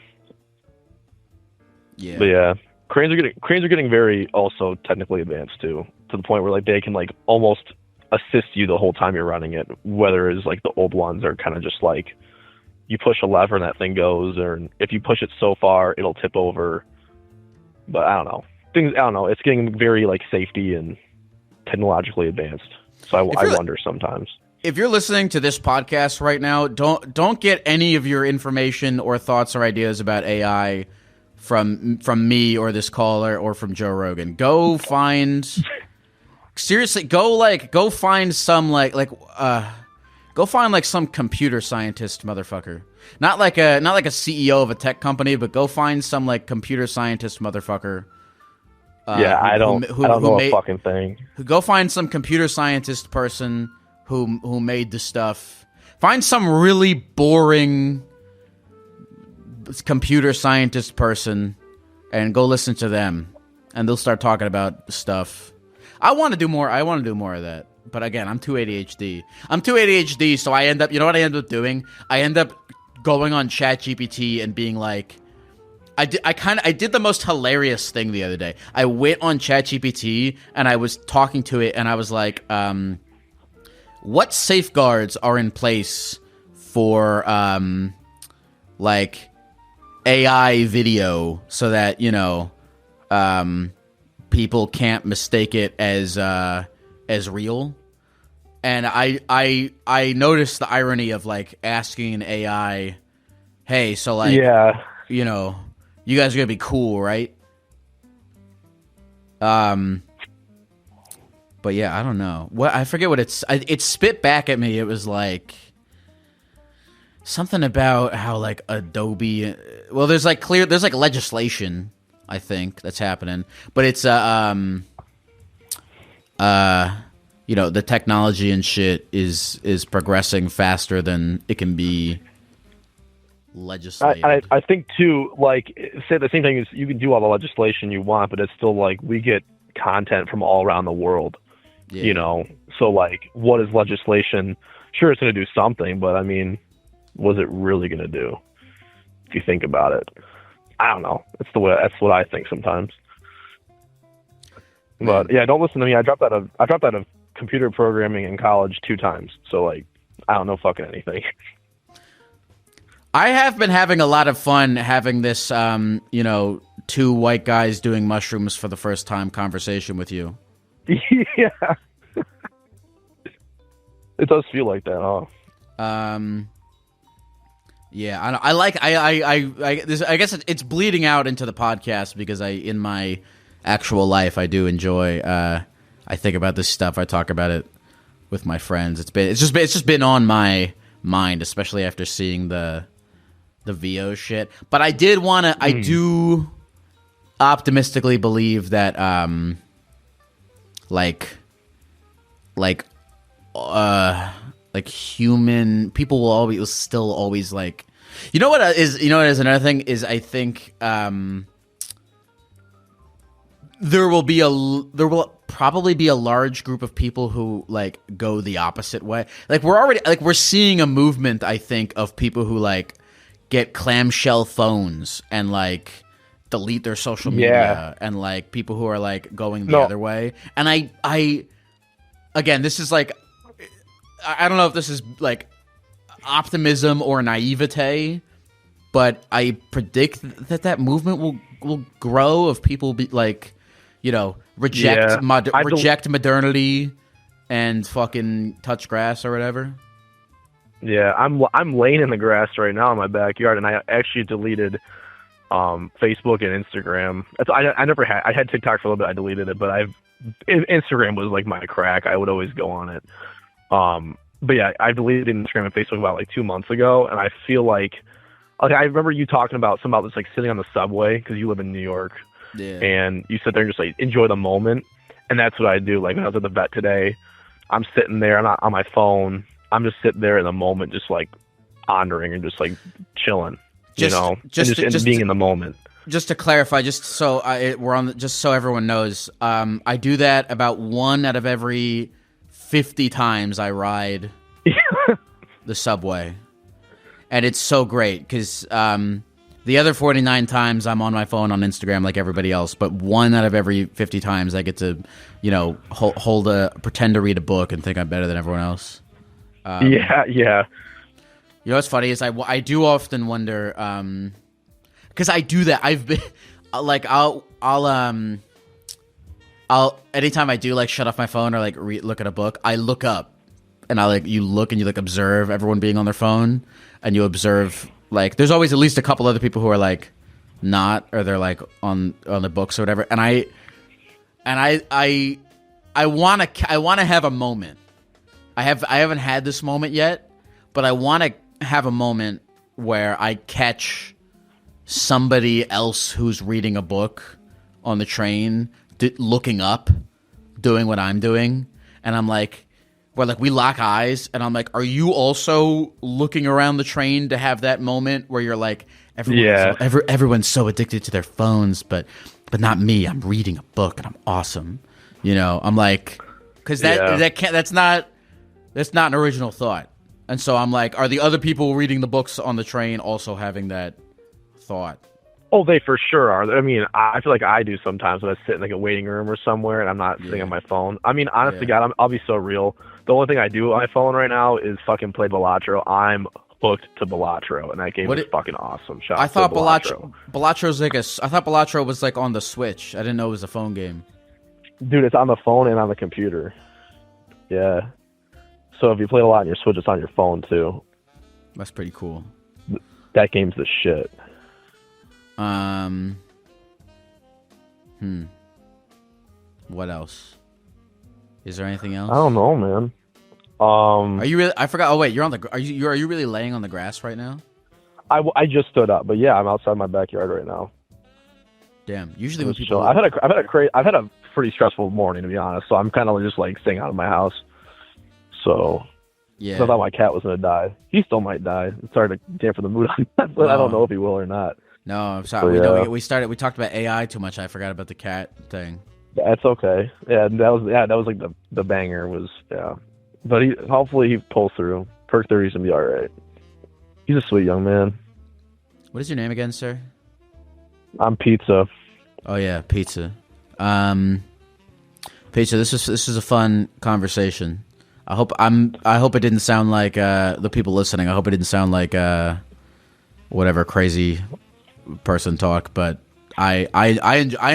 yeah. But yeah, cranes are getting very also technically advanced too, to the point where like they can like almost assist you the whole time you're running it. Whether it's like the old ones are kind of just like you push a lever and that thing goes, or if you push it so far it'll tip over. But I don't know. I don't know. It's getting very like safety and technologically advanced. So I wonder sometimes. If you're listening to this podcast right now, don't get any of your information or thoughts or ideas about AI from me or this caller or from Joe Rogan. Go find some computer scientist motherfucker. Not like a CEO of a tech company, but go find some like computer scientist motherfucker. I don't know a fucking thing. Go find some computer scientist person who made the stuff. Find some really boring computer scientist person and go listen to them, and they'll start talking about stuff. I want to do more of that. But again, I'm too ADHD, so I end up, you know what I end up doing? I end up going on ChatGPT and being like, I did the most hilarious thing the other day. I went on ChatGPT and I was talking to it and I was like, what safeguards are in place for like AI video so that, you know, people can't mistake it as real? And I noticed the irony of like asking an AI, hey, so like, yeah, you know, you guys are gonna be cool, right? But yeah, I don't know. I forget what it spit back at me. It was like something about how like Adobe. Well, there's like legislation, I think, that's happening, but it's you know, the technology and shit is progressing faster than it can be legislated. I think too, like, say the same thing is you can do all the legislation you want, but it's still like we get content from all around the world. Yeah. You know, so like, what is legislation? Sure, it's going to do something, but I mean, what's it really going to do? If you think about it, I don't know. That's what I think sometimes. But yeah, don't listen to me. I dropped out of computer programming in college 2 times. So like, I don't know fucking anything. I have been having a lot of fun having this, you know, 2 white guys doing mushrooms for the first time conversation with you. Yeah. It does feel like that, huh? Yeah, I guess it's bleeding out into the podcast because in my actual life I do enjoy. I think about this stuff. I talk about it with my friends. It's just been on my mind, especially after seeing the VO shit. But I did want to. I do optimistically believe that like human people will still always like, you know what is another thing is I think there will probably be a large group of people who like go the opposite way. Like we're seeing a movement, I think, of people who like get clamshell phones and like delete their social media, and like people who are like going the other way. And I again, this is like, I don't know if this is like optimism or naivete, but I predict that movement will grow of people be like, you know, reject modernity and fucking touch grass or whatever. Yeah, I'm laying in the grass right now in my backyard, and I actually deleted Facebook and Instagram. I never had. I had TikTok for a little bit. I deleted it, but Instagram was like my crack. I would always go on it. But yeah, I deleted Instagram and Facebook about like 2 months ago, and I feel like I remember you talking about something about this, like sitting on the subway because you live in New York, and you sit there and just like enjoy the moment, and that's what I do. Like when I was at the vet today, I'm sitting there, I'm not on my phone. I'm just sitting there in the moment, just like pondering and just like chilling, just being in the moment. Just to clarify, just so just so everyone knows, I do that about 1 out of every 50 times I ride the subway, and it's so great because the other 49 times I'm on my phone on Instagram like everybody else, but 1 out of every 50 times I get to, pretend to read a book and think I'm better than everyone else. Yeah. You know what's funny is I do often wonder, because I do that. I've been like I'll anytime I do like shut off my phone or like look at a book, I look up and you look and you like observe everyone being on their phone, and you observe like there's always at least a couple other people who are like not, or they're like on the books or whatever, and I want to have a moment. I haven't had this moment yet, but I want to have a moment where I catch somebody else who's reading a book on the train, looking up, doing what I'm doing, and I'm like, we lock eyes, and I'm like, are you also looking around the train to have that moment where you're like, everyone's so addicted to their phones, but not me. I'm reading a book and I'm awesome. I'm like, because that's not an original thought. And so I'm like, are the other people reading the books on the train also having that thought? Oh, they for sure are. I mean, I feel like I do sometimes when I sit in like a waiting room or somewhere and I'm not sitting on my phone. I mean, honest to God, I'll be so real. The only thing I do on my phone right now is fucking play Balatro. I'm hooked to Balatro, and that game is fucking awesome. I thought Balatro's like I thought Balatro was like on the Switch. I didn't know it was a phone game. Dude, it's on the phone and on the computer. Yeah. So if you play a lot on your Switch, it's on your phone too. That's pretty cool. That game's the shit. What else? Is there anything else? I don't know, man. Are you really? I forgot. Oh wait, you're on the. Are you really laying on the grass right now? I just stood up, but yeah, I'm outside my backyard right now. Damn. Usually when people, I've had a pretty stressful morning, to be honest. So I'm kind of just like staying out of my house. So yeah, I thought my cat was gonna die. He still might die. It's hard to dampen the mood on that, but I don't know if he will or not. No, I'm sorry. So, we talked about AI too much. I forgot about the cat thing. That's okay. Yeah, that was like the banger was But hopefully he pulls through. Perk 30's gonna be all right. He's a sweet young man. What is your name again, sir? I'm Pizza. Oh yeah, Pizza. Pizza. This is a fun conversation. I hope it didn't sound like the people listening. I hope it didn't sound like whatever crazy person talk. But I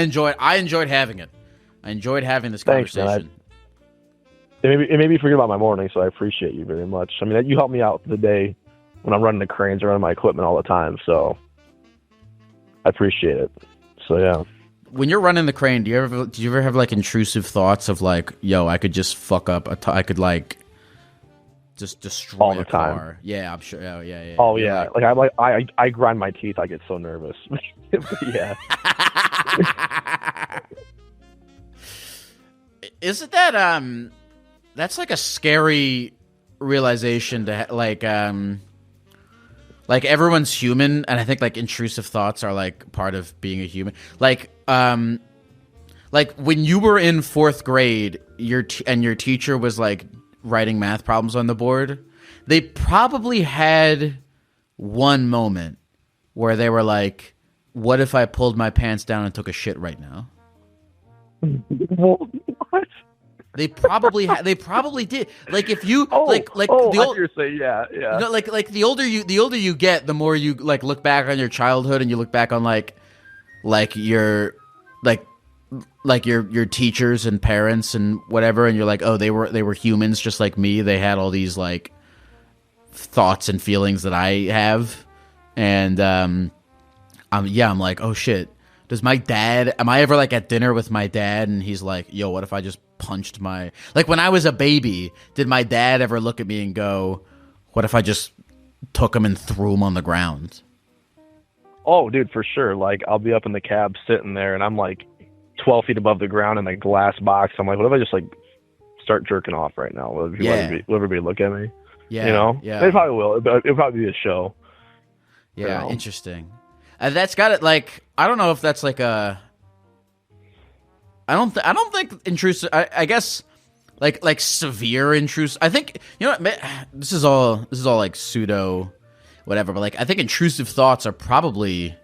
enjoyed having it. I enjoyed having this conversation. It made me forget about my morning, so I appreciate you very much. I mean, you help me out the day when I'm running the cranes or running my equipment all the time, so I appreciate it. So yeah. When you're running the crane, do you ever have like intrusive thoughts of like, yo, I could just fuck up I could like just destroy all the a time. Car. Yeah, I'm sure. Oh yeah. Oh yeah. I grind my teeth. I get so nervous. Yeah. Isn't that that's like a scary realization to like everyone's human, and I think like intrusive thoughts are like part of being a human. Like when you were in 4th grade, your teacher was like writing math problems on the board. They probably had one moment where they were like, "What if I pulled my pants down and took a shit right now?" What? They probably did. Like if you you're saying, yeah. You know, like the older you get, the more you like look back on your childhood, and you look back on like your teachers and parents and whatever, and you're like, oh, they were humans just like me. They had all these like thoughts and feelings that I have, and I'm like, oh shit. Am I ever like at dinner with my dad and he's like, yo, what if I just punched like when I was a baby, did my dad ever look at me and go, what if I just took him and threw him on the ground? Oh, dude, for sure. Like, I'll be up in the cab sitting there and I'm like 12 feet above the ground in a glass box. I'm like, what if I just like start jerking off right now? Will everybody look at me? Yeah. You know? Yeah. They probably will. It'll probably be a show. Yeah, You know? interesting. That's got it. Like, I don't know if that's like I don't think intrusive. I guess like severe intrusive. I think, you know what, this is all like pseudo whatever. But like, I think intrusive thoughts are probably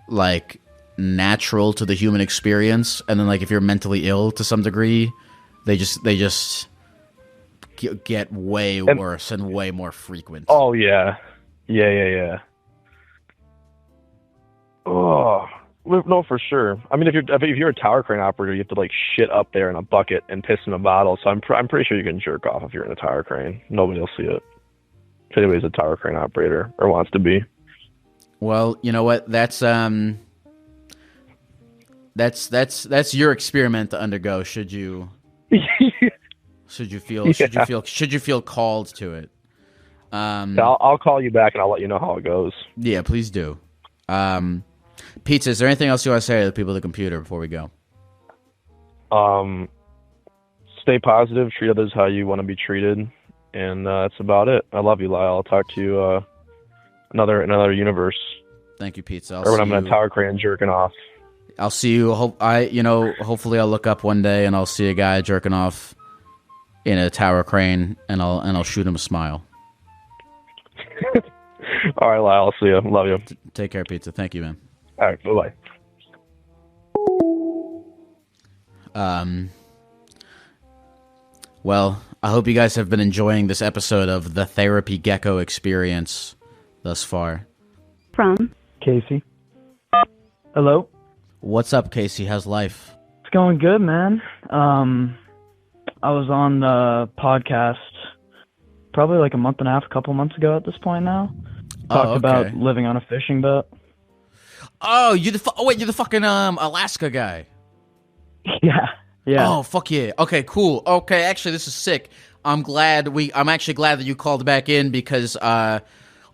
like natural to the human experience. And then like if you're mentally ill to some degree, they just get way worse and way more frequent. Oh yeah. Yeah. Oh, no, for sure. I mean, if you're a tower crane operator, you have to like shit up there in a bucket and piss in a bottle. So I'm pretty sure you can jerk off if you're in a tower crane. Nobody will see it. If anybody's a tower crane operator or wants to be. Well, you know what? That's your experiment to undergo. Should you feel called to it? I'll call you back and I'll let you know how it goes. Yeah, please do. Pizza, is there anything else you want to say to the people at the computer before we go? Stay positive, treat others how you want to be treated, and that's about it. I love you, Lyle. I'll talk to you another universe. Thank you, Pizza. Or when I'm in a tower crane jerking off. I'll see you. Hopefully I'll look up one day and I'll see a guy jerking off in a tower crane, and I'll shoot him a smile. All right, Lyle. I'll see you. Love you. Take care, Pizza. Thank you, man. All right. Bye-bye. Well, I hope you guys have been enjoying this episode of the Therapy Gecko experience thus far. From Casey. Hello. What's up, Casey? How's life? It's going good, man. I was on the podcast probably like a couple months ago at this point now. Talked about living on a fishing boat. Oh, you're the fucking Alaska guy. Yeah. Oh, fuck yeah. Okay, cool. Okay, actually, this is sick. I'm actually glad that you called back in because, okay,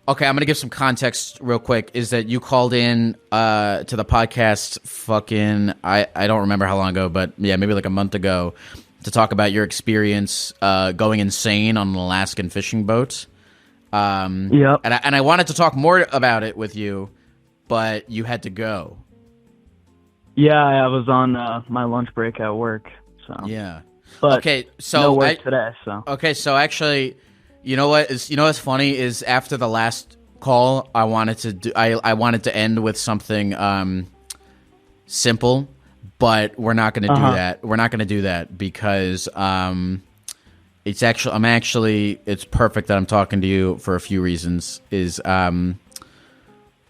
I'm going to give some context real quick, is that you called in to the podcast fucking, I don't remember how long ago, but yeah, maybe like a month ago, to talk about your experience going insane on an Alaskan fishing boat. Yep. And I wanted to talk more about it with you, but you had to go. Yeah, I was on my lunch break at work. So yeah. But okay, so no work today. So okay, so actually, you know what's funny is after the last call, I wanted to end with something simple, but we're not going to do that. We're not going to do that because it's perfect that I'm talking to you for a few reasons.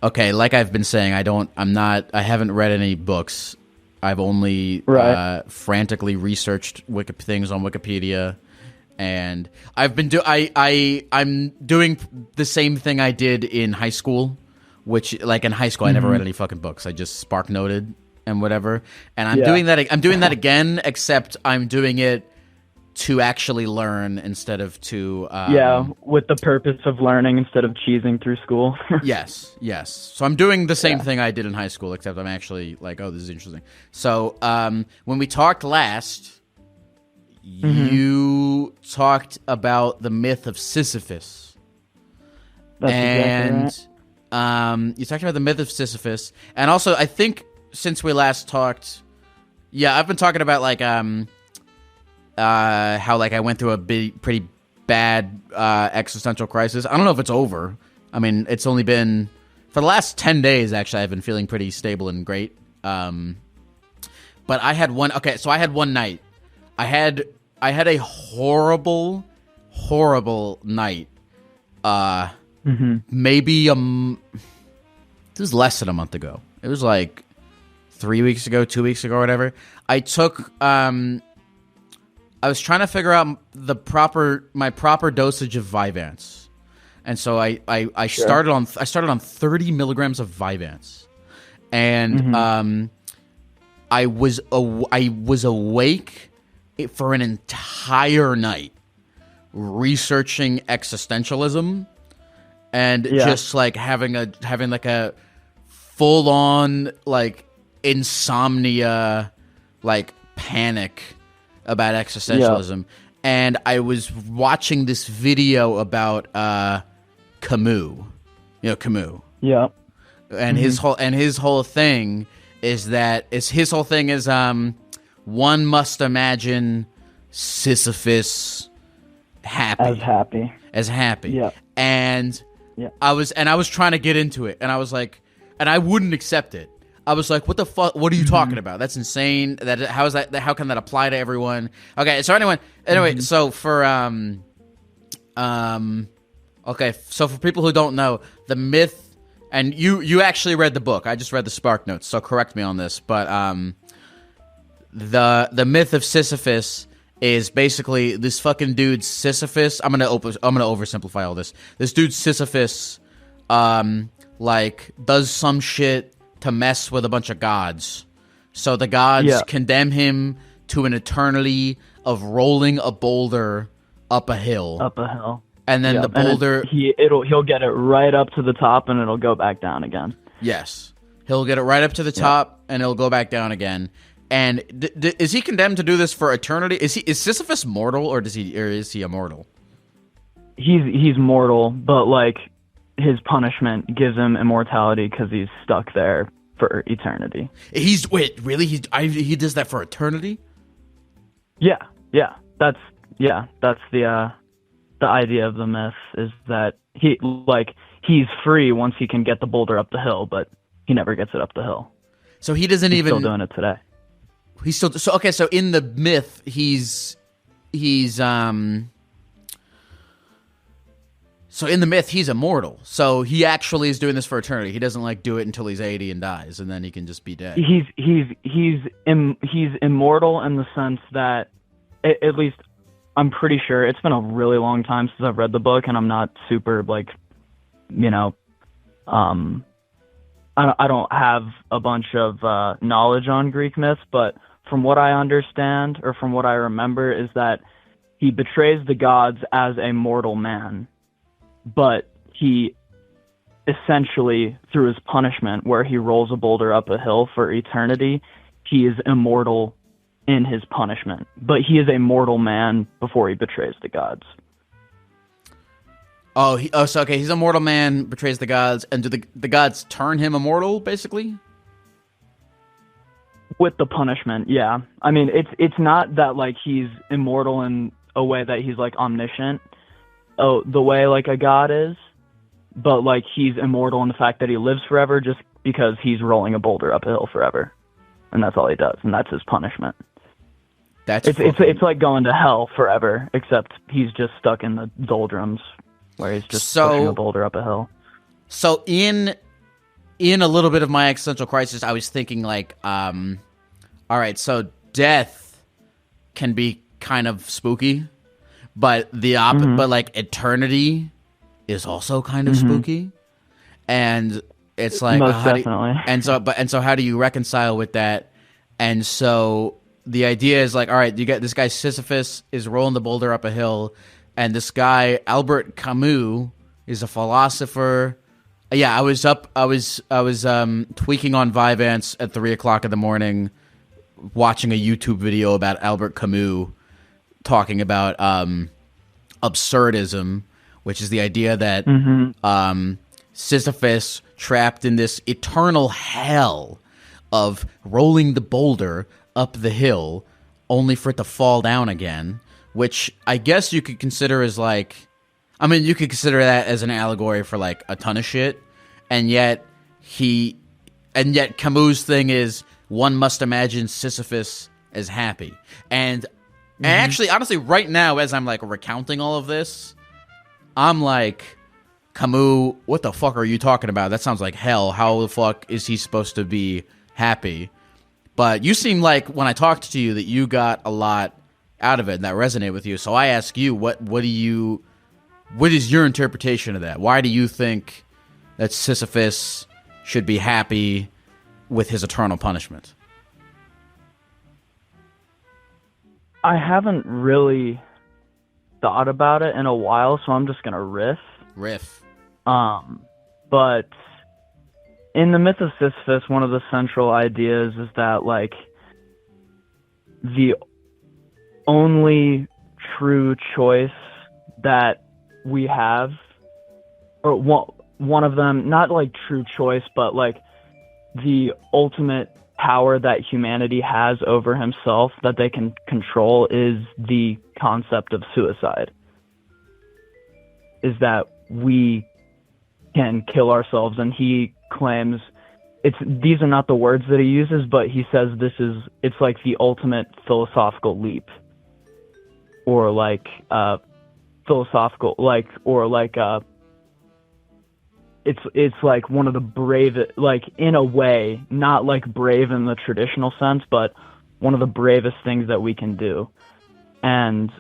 Okay, like I've been saying, I haven't read any books. I've only frantically researched things on Wikipedia, and I'm doing the same thing I did in high school, which like in high school I never read any fucking books. I just spark noted and whatever. And I'm doing that again, except I'm doing it to actually learn instead of to with the purpose of learning instead of cheesing through school. yes so I'm doing the same thing I did in high school, except I'm actually like, oh, this is interesting. So when we talked last, you talked about the myth of Sisyphus. That's exactly right. You talked about the myth of Sisyphus, and also I think since we last talked, I've been talking about like how like I went through a pretty bad existential crisis. I don't know if it's over. I mean, it's only been for the last 10 days. Actually, I've been feeling pretty stable and great. But I had one. Okay, so I had one night. I had a horrible night. Maybe this was less than a month ago. It was like 3 weeks ago, 2 weeks ago, or whatever. I took I was trying to figure out my proper dosage of Vyvanse, and so I started on 30 milligrams of Vyvanse, and I was awake for an entire night researching existentialism and just like having like a full on like insomnia, like panic about existentialism. And I was watching this video about Camus. You know Camus. Yeah. And his whole thing is one must imagine Sisyphus happy. As happy. Yeah. And I was trying to get into it, and I was like, and I wouldn't accept it. I was like, what the fuck? What are you talking about? That's insane. How can that apply to everyone? Okay, so anyway, so for so for people who don't know, the myth, and you actually read the book. I just read the Spark Notes, so correct me on this, but the myth of Sisyphus is basically this fucking dude Sisyphus. I'm gonna oversimplify all this. This dude Sisyphus like does some shit to mess with a bunch of gods. So the gods condemn him to an eternity of rolling a boulder up a hill. And then the boulder he'll get it right up to the top and it'll go back down again. Yes. He'll get it right up to the top and it'll go back down again. And is he condemned to do this for eternity? Is Sisyphus mortal or is he immortal? He's mortal, but like his punishment gives him immortality because he's stuck there for eternity. Really? He does that for eternity? Yeah. That's the idea of the myth, is that he's free once he can get the boulder up the hill, but he never gets it up the hill. So he's still doing it today. He's still so in the myth So in the myth, he's immortal. So he actually is doing this for eternity. He doesn't like do it until he's 80 and dies, and then he can just be dead. He's immortal in the sense that, at least I'm pretty sure, it's been a really long time since I've read the book, and I'm not super I don't have a bunch of knowledge on Greek myths, but from what I understand, or from what I remember, is that he betrays the gods as a mortal man. But he essentially, through his punishment, where he rolls a boulder up a hill for eternity, he is immortal in his punishment. But he is a mortal man before he betrays the gods. So he's a mortal man, betrays the gods, and do the gods turn him immortal, basically? With the punishment, yeah. I mean, it's not that like he's immortal in a way that he's like omniscient. The way like a god is, but like he's immortal in the fact that he lives forever just because he's rolling a boulder up a hill forever, and that's all he does, and that's his punishment. It's like going to hell forever, except he's just stuck in the doldrums where he's just pushing a boulder up a hill. So in a little bit of my existential crisis, I was thinking like, all right, so death can be kind of spooky. But but like eternity is also kind of spooky, and it's like most definitely. So how do you reconcile with that? And so the idea is like, all right, you get this guy Sisyphus is rolling the boulder up a hill, and this guy Albert Camus is a philosopher. Yeah, I was tweaking on Vyvanse at 3:00 in the morning, watching a YouTube video about Albert Camus. Talking about absurdism, which is the idea that Sisyphus trapped in this eternal hell of rolling the boulder up the hill only for it to fall down again, which I guess you could consider as like, I mean, you could consider that as an allegory for like a ton of shit, and yet Camus' thing is one must imagine Sisyphus as happy. And actually, honestly, right now, as I'm like recounting all of this, I'm like, Camus, what the fuck are you talking about? That sounds like hell. How the fuck is he supposed to be happy? But you seem like, when I talked to you, that you got a lot out of it and that resonated with you. So I ask you, what do you what is your interpretation of that? Why do you think that Sisyphus should be happy with his eternal punishment? I haven't really thought about it in a while, so I'm just gonna riff. But in the myth of Sisyphus, one of the central ideas is that, like, the only true choice that we have, or one of them, not like true choice, but like the ultimate power that humanity has over himself that they can control, is the concept of suicide. Is that we can kill ourselves, and he claims these are not the words that he uses, but he says it's like the ultimate philosophical leap, or like philosophical, like, or like it's like one of the bravest, like, in a way, not like brave in the traditional sense, but one of the bravest things that we can do. And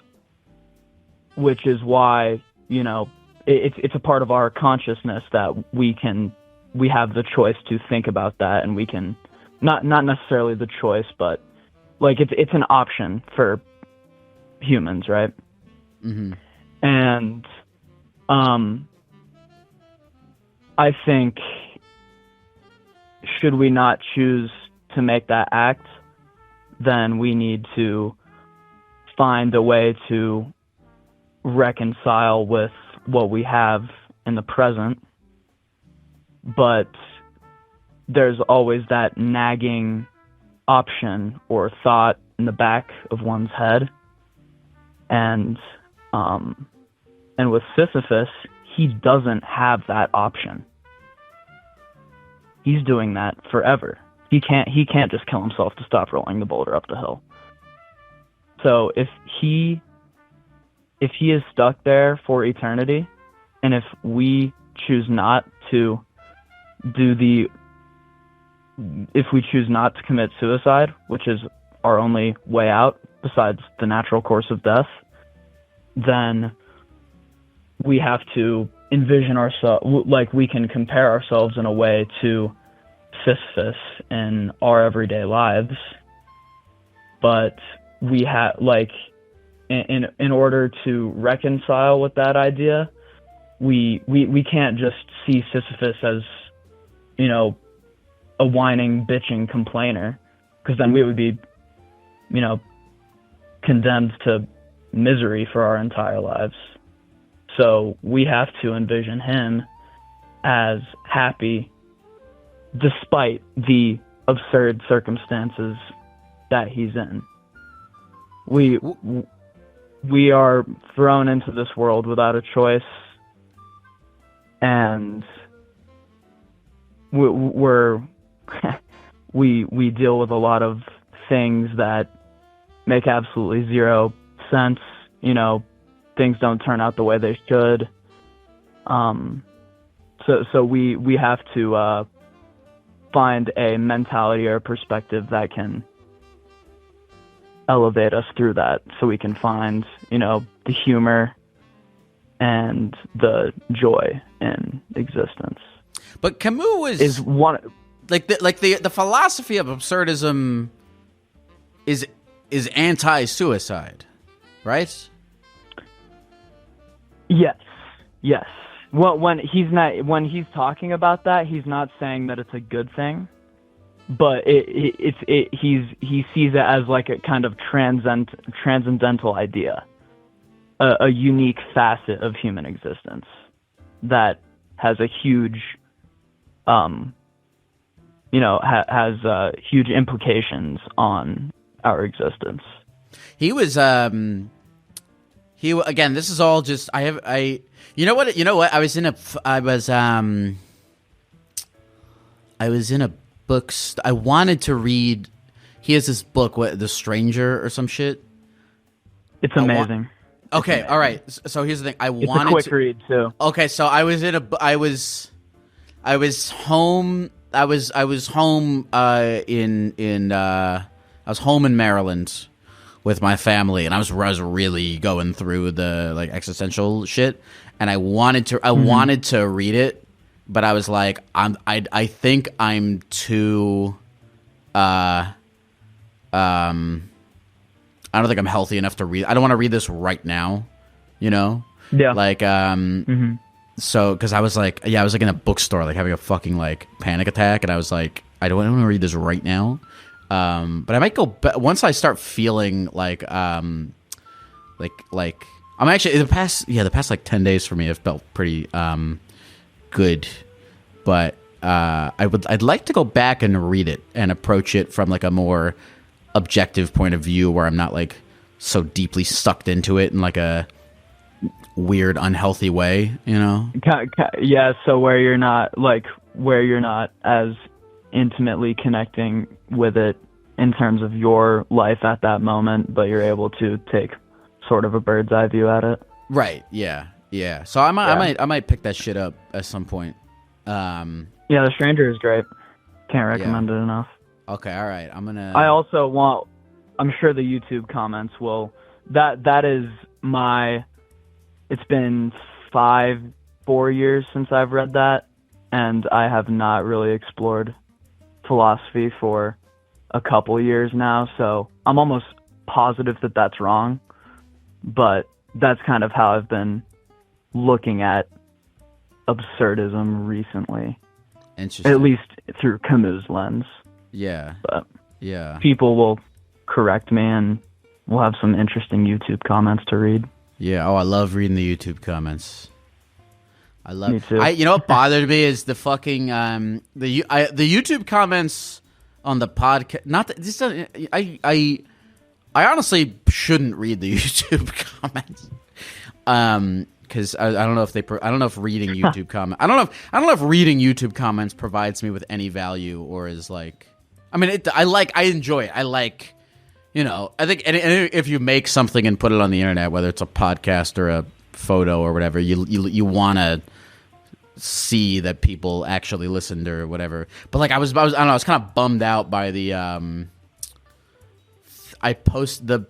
which is why, you know, it's a part of our consciousness that we have the choice to think about that, and we can not necessarily the choice, but like it's an option for humans, right? Mm-hmm. And I think, should we not choose to make that act, then we need to find a way to reconcile with what we have in the present. But there's always that nagging option or thought in the back of one's head. And with Sisyphus, he doesn't have that option. He's doing that forever. He can't just kill himself to stop rolling the boulder up the hill. So if he is stuck there for eternity, and if we choose not to if we choose not to commit suicide, which is our only way out besides the natural course of death, then we have to envision ourselves, like, we can compare ourselves in a way to Sisyphus in our everyday lives. But we have, like, in order to reconcile with that idea, we can't just see Sisyphus as, you know, a whining, bitching complainer, because then we would be, you know, condemned to misery for our entire lives. So we have to envision him as happy despite the absurd circumstances that he's in. We are thrown into this world without a choice, and we deal with a lot of things that make absolutely zero sense. You know, things don't turn out the way they should. So we have to find a mentality or a perspective that can elevate us through that, so we can find, you know, the humor and the joy in existence. But Camus is one, like the philosophy of absurdism is anti-suicide, right? Yes. Well, when he's talking about that, he's not saying that it's a good thing, but he sees it as like a kind of transcendental idea, a unique facet of human existence that has a huge, has huge implications on our existence. He was again, this is all just you know what I was in a book. I wanted to read. He has this book, The Stranger or some shit. It's amazing. Okay, all right. So here's the thing. It's a quick read too. Okay, so I was home in Maryland with my family, and I was really going through the like existential shit, and I wanted to read it, but I was like, I think I'm too I don't think I'm healthy enough to read. I don't want to read this right now, you know? Yeah. Like so cuz I was like in a bookstore like having a fucking like panic attack, and I was like I don't want to read this right now. But I might go once I start feeling like I'm actually the past like 10 days for me have felt pretty good, but I'd like to go back and read it and approach it from like a more objective point of view where I'm not like so deeply sucked into it in like a weird unhealthy way, you know? Yeah, so where you're not as intimately connecting with it in terms of your life at that moment, but you're able to take sort of a bird's eye view at it. Right. Yeah. So I might pick that shit up at some point. Yeah, The Stranger is great. Can't recommend it enough. Okay. All right. I also want. I'm sure the YouTube comments will. That is my. It's been 4 years since I've read that, and I have not really explored philosophy for a couple years now, so I'm almost positive that that's wrong, but that's kind of how I've been looking at absurdism recently. Interesting. At least through Camus' lens. Yeah. But yeah, people will correct me, and we'll have some interesting YouTube comments to read. Yeah. Oh, I love reading the YouTube comments. I love. Me too. You know what bothered me is the fucking the YouTube comments on the podcast. Not that this. I honestly shouldn't read the YouTube comments. Because I don't know if I don't know if reading YouTube comment. I don't know if reading YouTube comments provides me with any value or is like. I mean, I enjoy it. I like. You know, I think if you make something and put it on the internet, whether it's a podcast or a photo or whatever, you want to see that people actually listened or whatever. But like I don't know, I was kind of bummed out by the I post the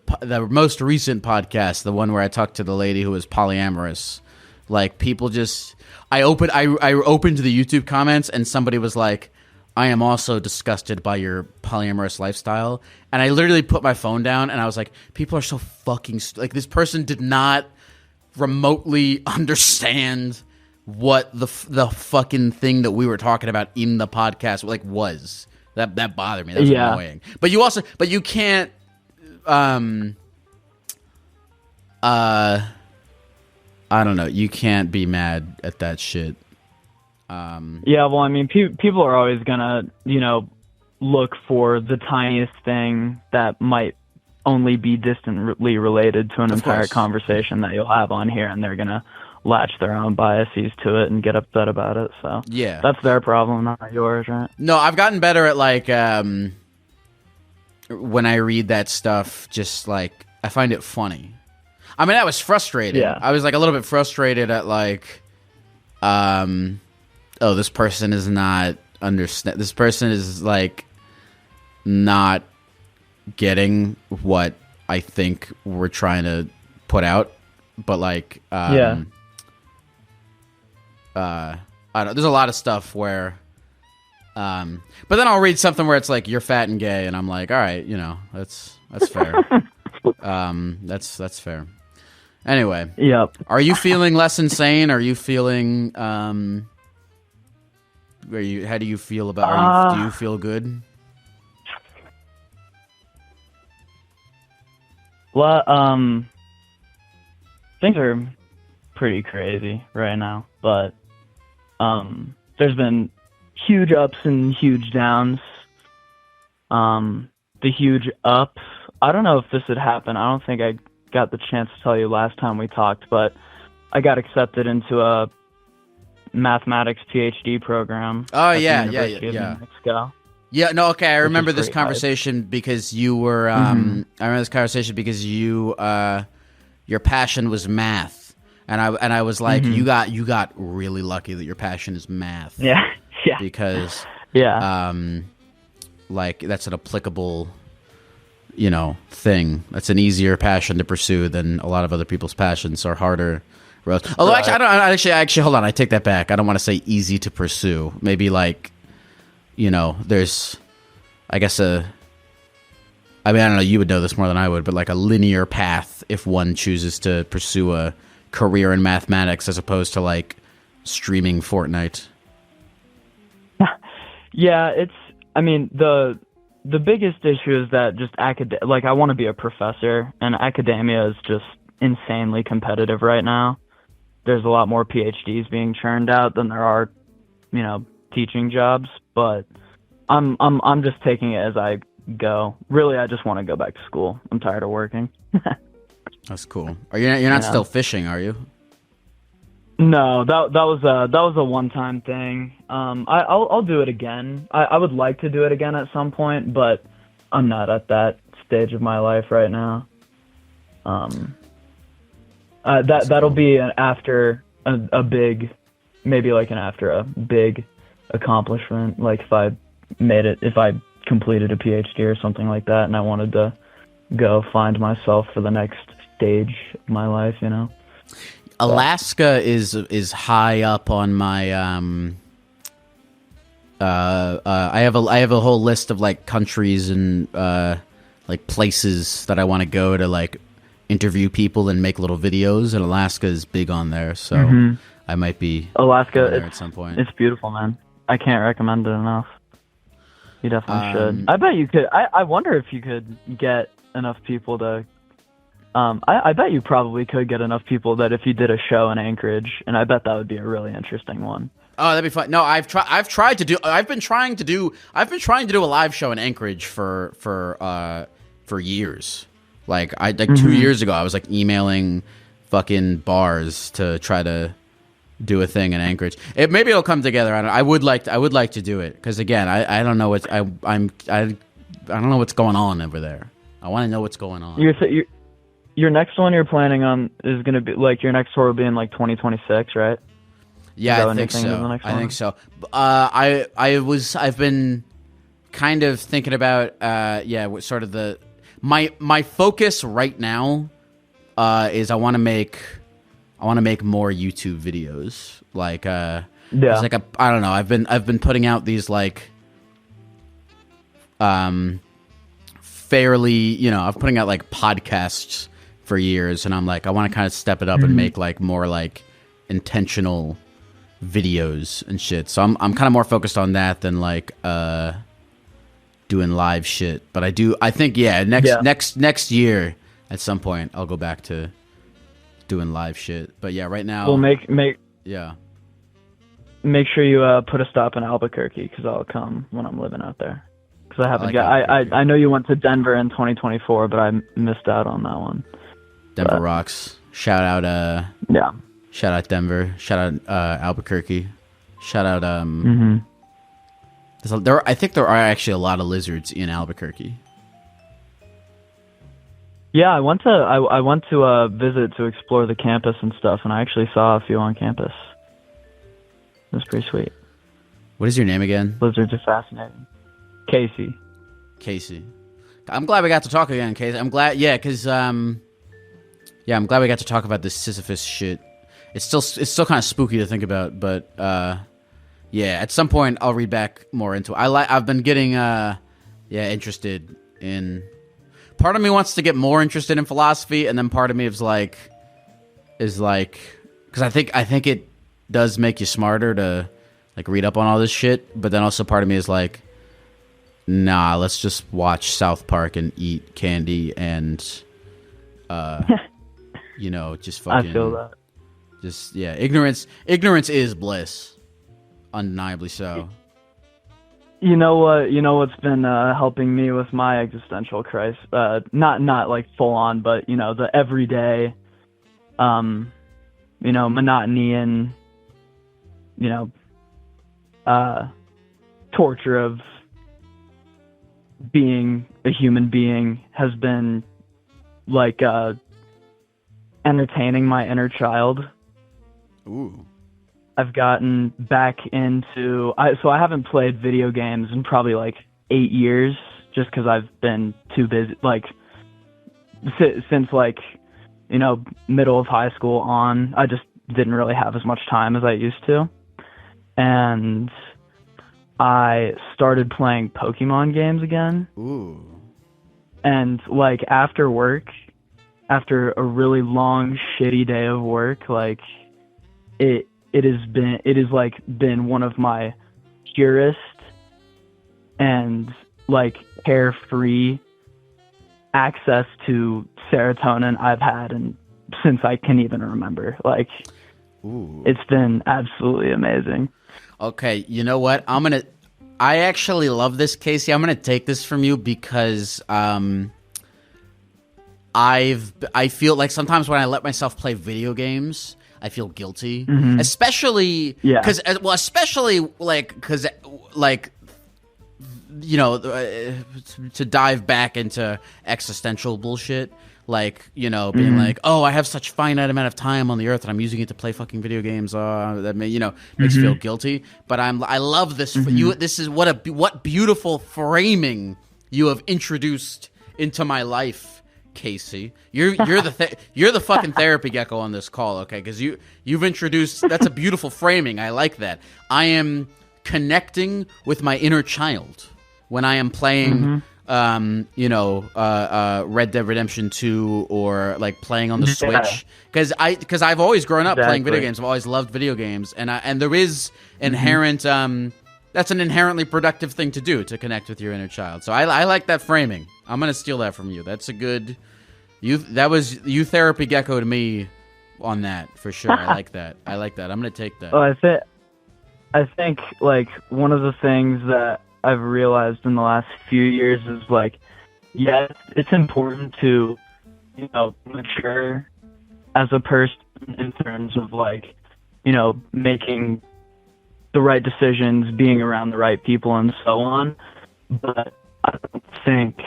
most recent podcast, the one where I talked to the lady who was polyamorous. Like people just I opened the YouTube comments and somebody was like, I am also disgusted by your polyamorous lifestyle. And I literally put my phone down and I was like, people are so fucking like this person did not remotely understand what the fucking thing that we were talking about in the podcast like was. That bothered me. That was annoying. But you can't I don't know. You can't be mad at that shit. Yeah, well, I mean, people are always gonna, look for the tiniest thing that might only be distantly related to an entire conversation that you'll have on here, and they're gonna latch their own biases to it and get upset about it. So yeah, that's their problem, not yours, right? No, I've gotten better at like when I read that stuff, just like I find it funny. I mean, I was frustrated. Yeah. I was like a little bit frustrated at like, oh, this person is not understand. This person is like not getting what I think we're trying to put out. But like, I don't. There's a lot of stuff where, but then I'll read something where it's like you're fat and gay, and I'm like, all right, that's fair. That's fair. Anyway. Yep. Are you feeling less insane? Are you feeling how do you feel about do you feel good? Well, things are pretty crazy right now, but there's been huge ups and huge downs. The huge ups, I don't know if this had happened. I don't think I got the chance to tell you last time we talked, but I got accepted into a mathematics PhD program. Oh, at the yeah. University of New Mexico. Yeah, no, okay. I remember this conversation because you were. I remember this conversation because you, your passion was math, and I was like, you got really lucky that your passion is math. Yeah, yeah. Because like that's an applicable thing. That's an easier passion to pursue than a lot of other people's passions are harder. Although actually, I don't. Actually, hold on. I take that back. I don't want to say easy to pursue. Maybe like, there's, I guess I don't know. You would know this more than I would, but like a linear path if one chooses to pursue a career in mathematics as opposed to like streaming Fortnite. Yeah, the biggest issue is that just I want to be a professor, and academia is just insanely competitive right now. There's a lot more PhDs being churned out than there are, teaching jobs. But I'm just taking it as I go. Really, I just want to go back to school. I'm tired of working. That's cool. You're not still fishing, are you? No, that was a one-time thing. I'll do it again. I would like to do it again at some point, but I'm not at that stage of my life right now. That'll be after a big accomplishment, like if I completed a PhD or something like that, and I wanted to go find myself for the next stage of my life, Alaska is high up on my I have a whole list of like countries and like places that I want to go to like interview people and make little videos, and Alaska is big on there, so I might be Alaska there at some point. It's beautiful, man. I can't recommend it enough. You definitely should. I bet you could. I wonder if you could get enough people to. I bet you probably could get enough people that if you did a show in Anchorage, and I bet that would be a really interesting one. Oh, that'd be fun. No, I've been trying to do a live show in Anchorage for years. Like 2 years ago, I was like emailing fucking bars to try to do a thing in Anchorage. Maybe it'll come together. I would like to do it because again, I don't know what I don't know what's going on over there. I want to know what's going on. Your next one you're planning on is going to be like your next tour will be in like 2026, right? Yeah, I think so. I've been kind of thinking about what sort of my focus right now is I want to make more YouTube videos. Like it's like I don't know. I've been putting out these like fairly, I'm putting out like podcasts for years, and I'm like, I want to kind of step it up and make like more like intentional videos and shit. So I'm kind of more focused on that than like doing live shit. But I think next year at some point I'll go back to doing live shit. But yeah, right now. Well, make sure you put a stop in Albuquerque because I'll come when I'm living out there. Because I haven't I know you went to Denver in 2024, but I missed out on that one. Denver rocks. Shout out shout out Denver. Shout out Albuquerque. Shout out I think there are actually a lot of lizards in Albuquerque. Yeah, I went to visit to explore the campus and stuff, and I actually saw a few on campus. It was pretty sweet. What is your name again? Lizards are fascinating. Casey. I'm glad we got to talk again, Casey. I'm glad, because I'm glad we got to talk about this Sisyphus shit. It's still kind of spooky to think about, but at some point I'll read back more into it. I've been getting interested in. Part of me wants to get more interested in philosophy, and then part of me is like, because I think it does make you smarter to like read up on all this shit, but then also part of me is like, nah, let's just watch South Park and eat candy and just fucking. I feel that. Just ignorance is bliss, undeniably so. You know what's been helping me with my existential crisis? Not like full on, but the everyday, monotony and torture of being a human being has been like entertaining my inner child. Ooh. I've gotten back into I haven't played video games in probably like 8 years, just because I've been too busy, like, since, like, you know, middle of high school on. I just didn't really have as much time as I used to. And I started playing Pokemon games again. Ooh. And, like, after work, after a really long, shitty day of work, like, it has like been one of my purest and, like, carefree access to serotonin I've had since I can even remember. Like, ooh, it's been absolutely amazing. Okay, you know what? I actually love this, Casey. I'm gonna take this from you because I feel like sometimes when I let myself play video games, I feel guilty, especially because you know, to dive back into existential bullshit, like, you know, being like, oh, I have such finite amount of time on the earth and I'm using it to play fucking video games. That may, you know, makes me feel guilty. But I love this. You, this is what beautiful framing you have introduced into my life, Casey. You're the fucking therapy gecko on this call, okay? Because you've introduced, that's a beautiful framing. I like that. I am connecting with my inner child when I am playing, you know, Red Dead Redemption 2 or like playing on the Switch. Because I've always grown up playing video games. I've always loved video games, and there is inherent that's an inherently productive thing to do, to connect with your inner child. So I like that framing. I'm gonna steal that from you. That's a good that was you therapy gecko to me on that for sure. I like that. I like that. I'm gonna take that. Well, I think like one of the things that I've realized in the last few years is like, yes, it's important to, you know, mature as a person in terms of like, you know, making the right decisions, being around the right people and so on. But I don't think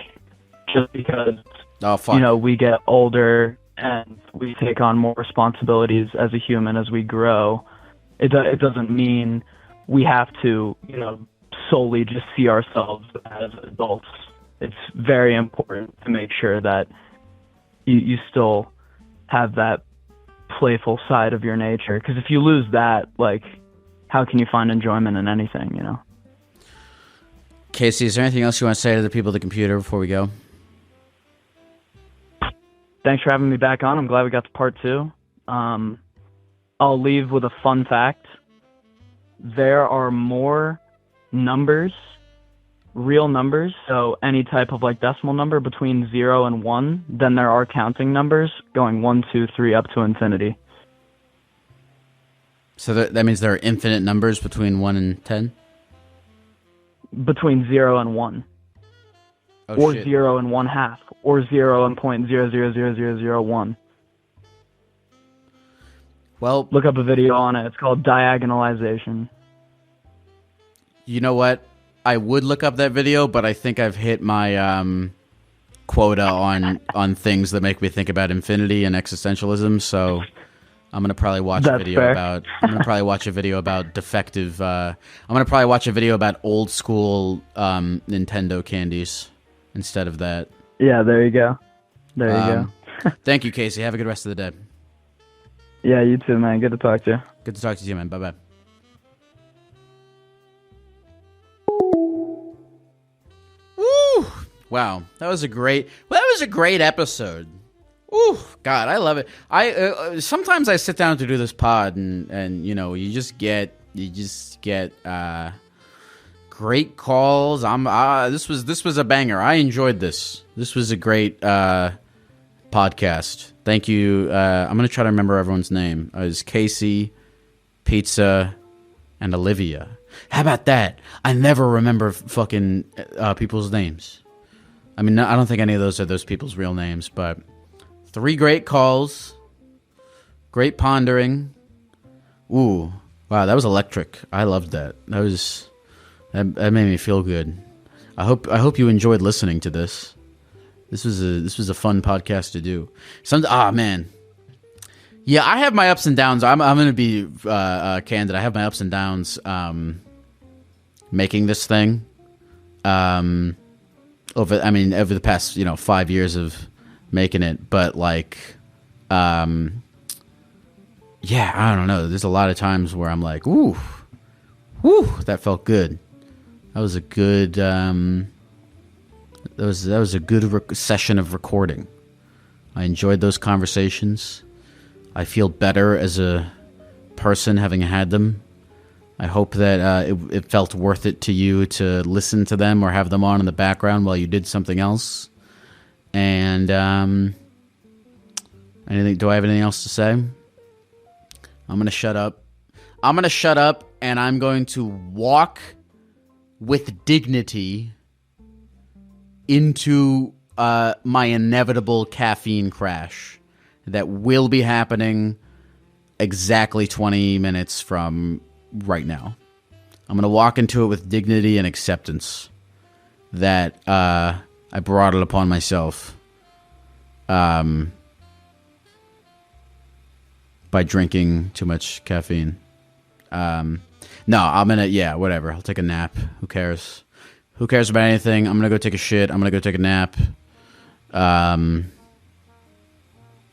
just because, you know, we get older and we take on more responsibilities as a human as we grow, it doesn't mean we have to, you know, solely just see ourselves as adults. It's very important to make sure that you still have that playful side of your nature. Because if you lose that, like, how can you find enjoyment in anything, you know? Casey, is there anything else you want to say to the people at the computer before we go? Thanks for having me back on. I'm glad we got to part 2. I'll leave with a fun fact. There are more numbers, real numbers, so any type of like decimal number between 0 and 1, than there are counting numbers going 1, 2, 3 up to infinity. So that means there are infinite numbers between 1 and 10? Between 0 and 1. Oh, or shit. 0 and 1/2, or 0 and 0.000001. Well, look up a video on it. It's called diagonalization. You know what? I would look up that video, but I think I've hit my quota on things that make me think about infinity and existentialism. So I'm gonna probably watch a video about. I'm gonna probably watch a video about defective. I'm gonna probably watch a video about old school Nintendo candies instead of that. Yeah, there you go. There you go. Thank you, Casey. Have a good rest of the day. Yeah, you too, man. Good to talk to you. Good to talk to you, man. Bye-bye. Woo! Wow, that was a great episode. Ooh, God, I love it. I sometimes I sit down to do this pod, and you know, you just get great calls. This was a banger. I enjoyed this. This was a great podcast. Thank you. I'm gonna try to remember everyone's name. It was Casey, Pizza, and Olivia. How about that? I never remember fucking people's names. I mean, I don't think any of those are those people's real names, but 3 great calls, great pondering. Ooh, wow, that was electric. I loved that. That made me feel good. I hope you enjoyed listening to this. This was a fun podcast to do. Man. Yeah, I have my ups and downs. I'm going to be candid. I have my ups and downs making this thing. over the past 5 years of making it, but like yeah, I don't know, there's a lot of times where I'm like, ooh, that felt good. That was a good that was a good session of recording. I enjoyed those conversations. I feel better as a person having had them. I hope that it felt worth it to you to listen to them or have them on in the background while you did something else. And do I have anything else to say? I'm going to shut up. And I'm going to walk with dignity into my inevitable caffeine crash that will be happening exactly 20 minutes from right now. I'm going to walk into it with dignity and acceptance that I brought it upon myself by drinking too much caffeine. No, I'm going to, whatever. I'll take a nap. Who cares? Who cares about anything? I'm going to go take a shit. I'm going to go take a nap.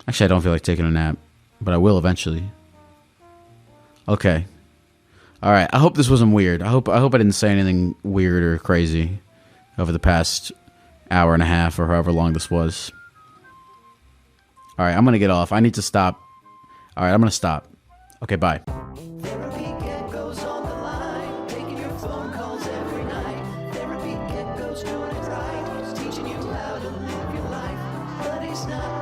Actually, I don't feel like taking a nap, but I will eventually. Okay. All right. I hope this wasn't weird. I hope I didn't say anything weird or crazy over the past hour and a half or however long this was. All right. I'm going to get off. I need to stop. All right. I'm going to stop. Okay. Bye. Therapy Gecko's on the line, taking your phone calls every night. Therapy Gecko's doing it right, he's teaching you how to live your life, but he's not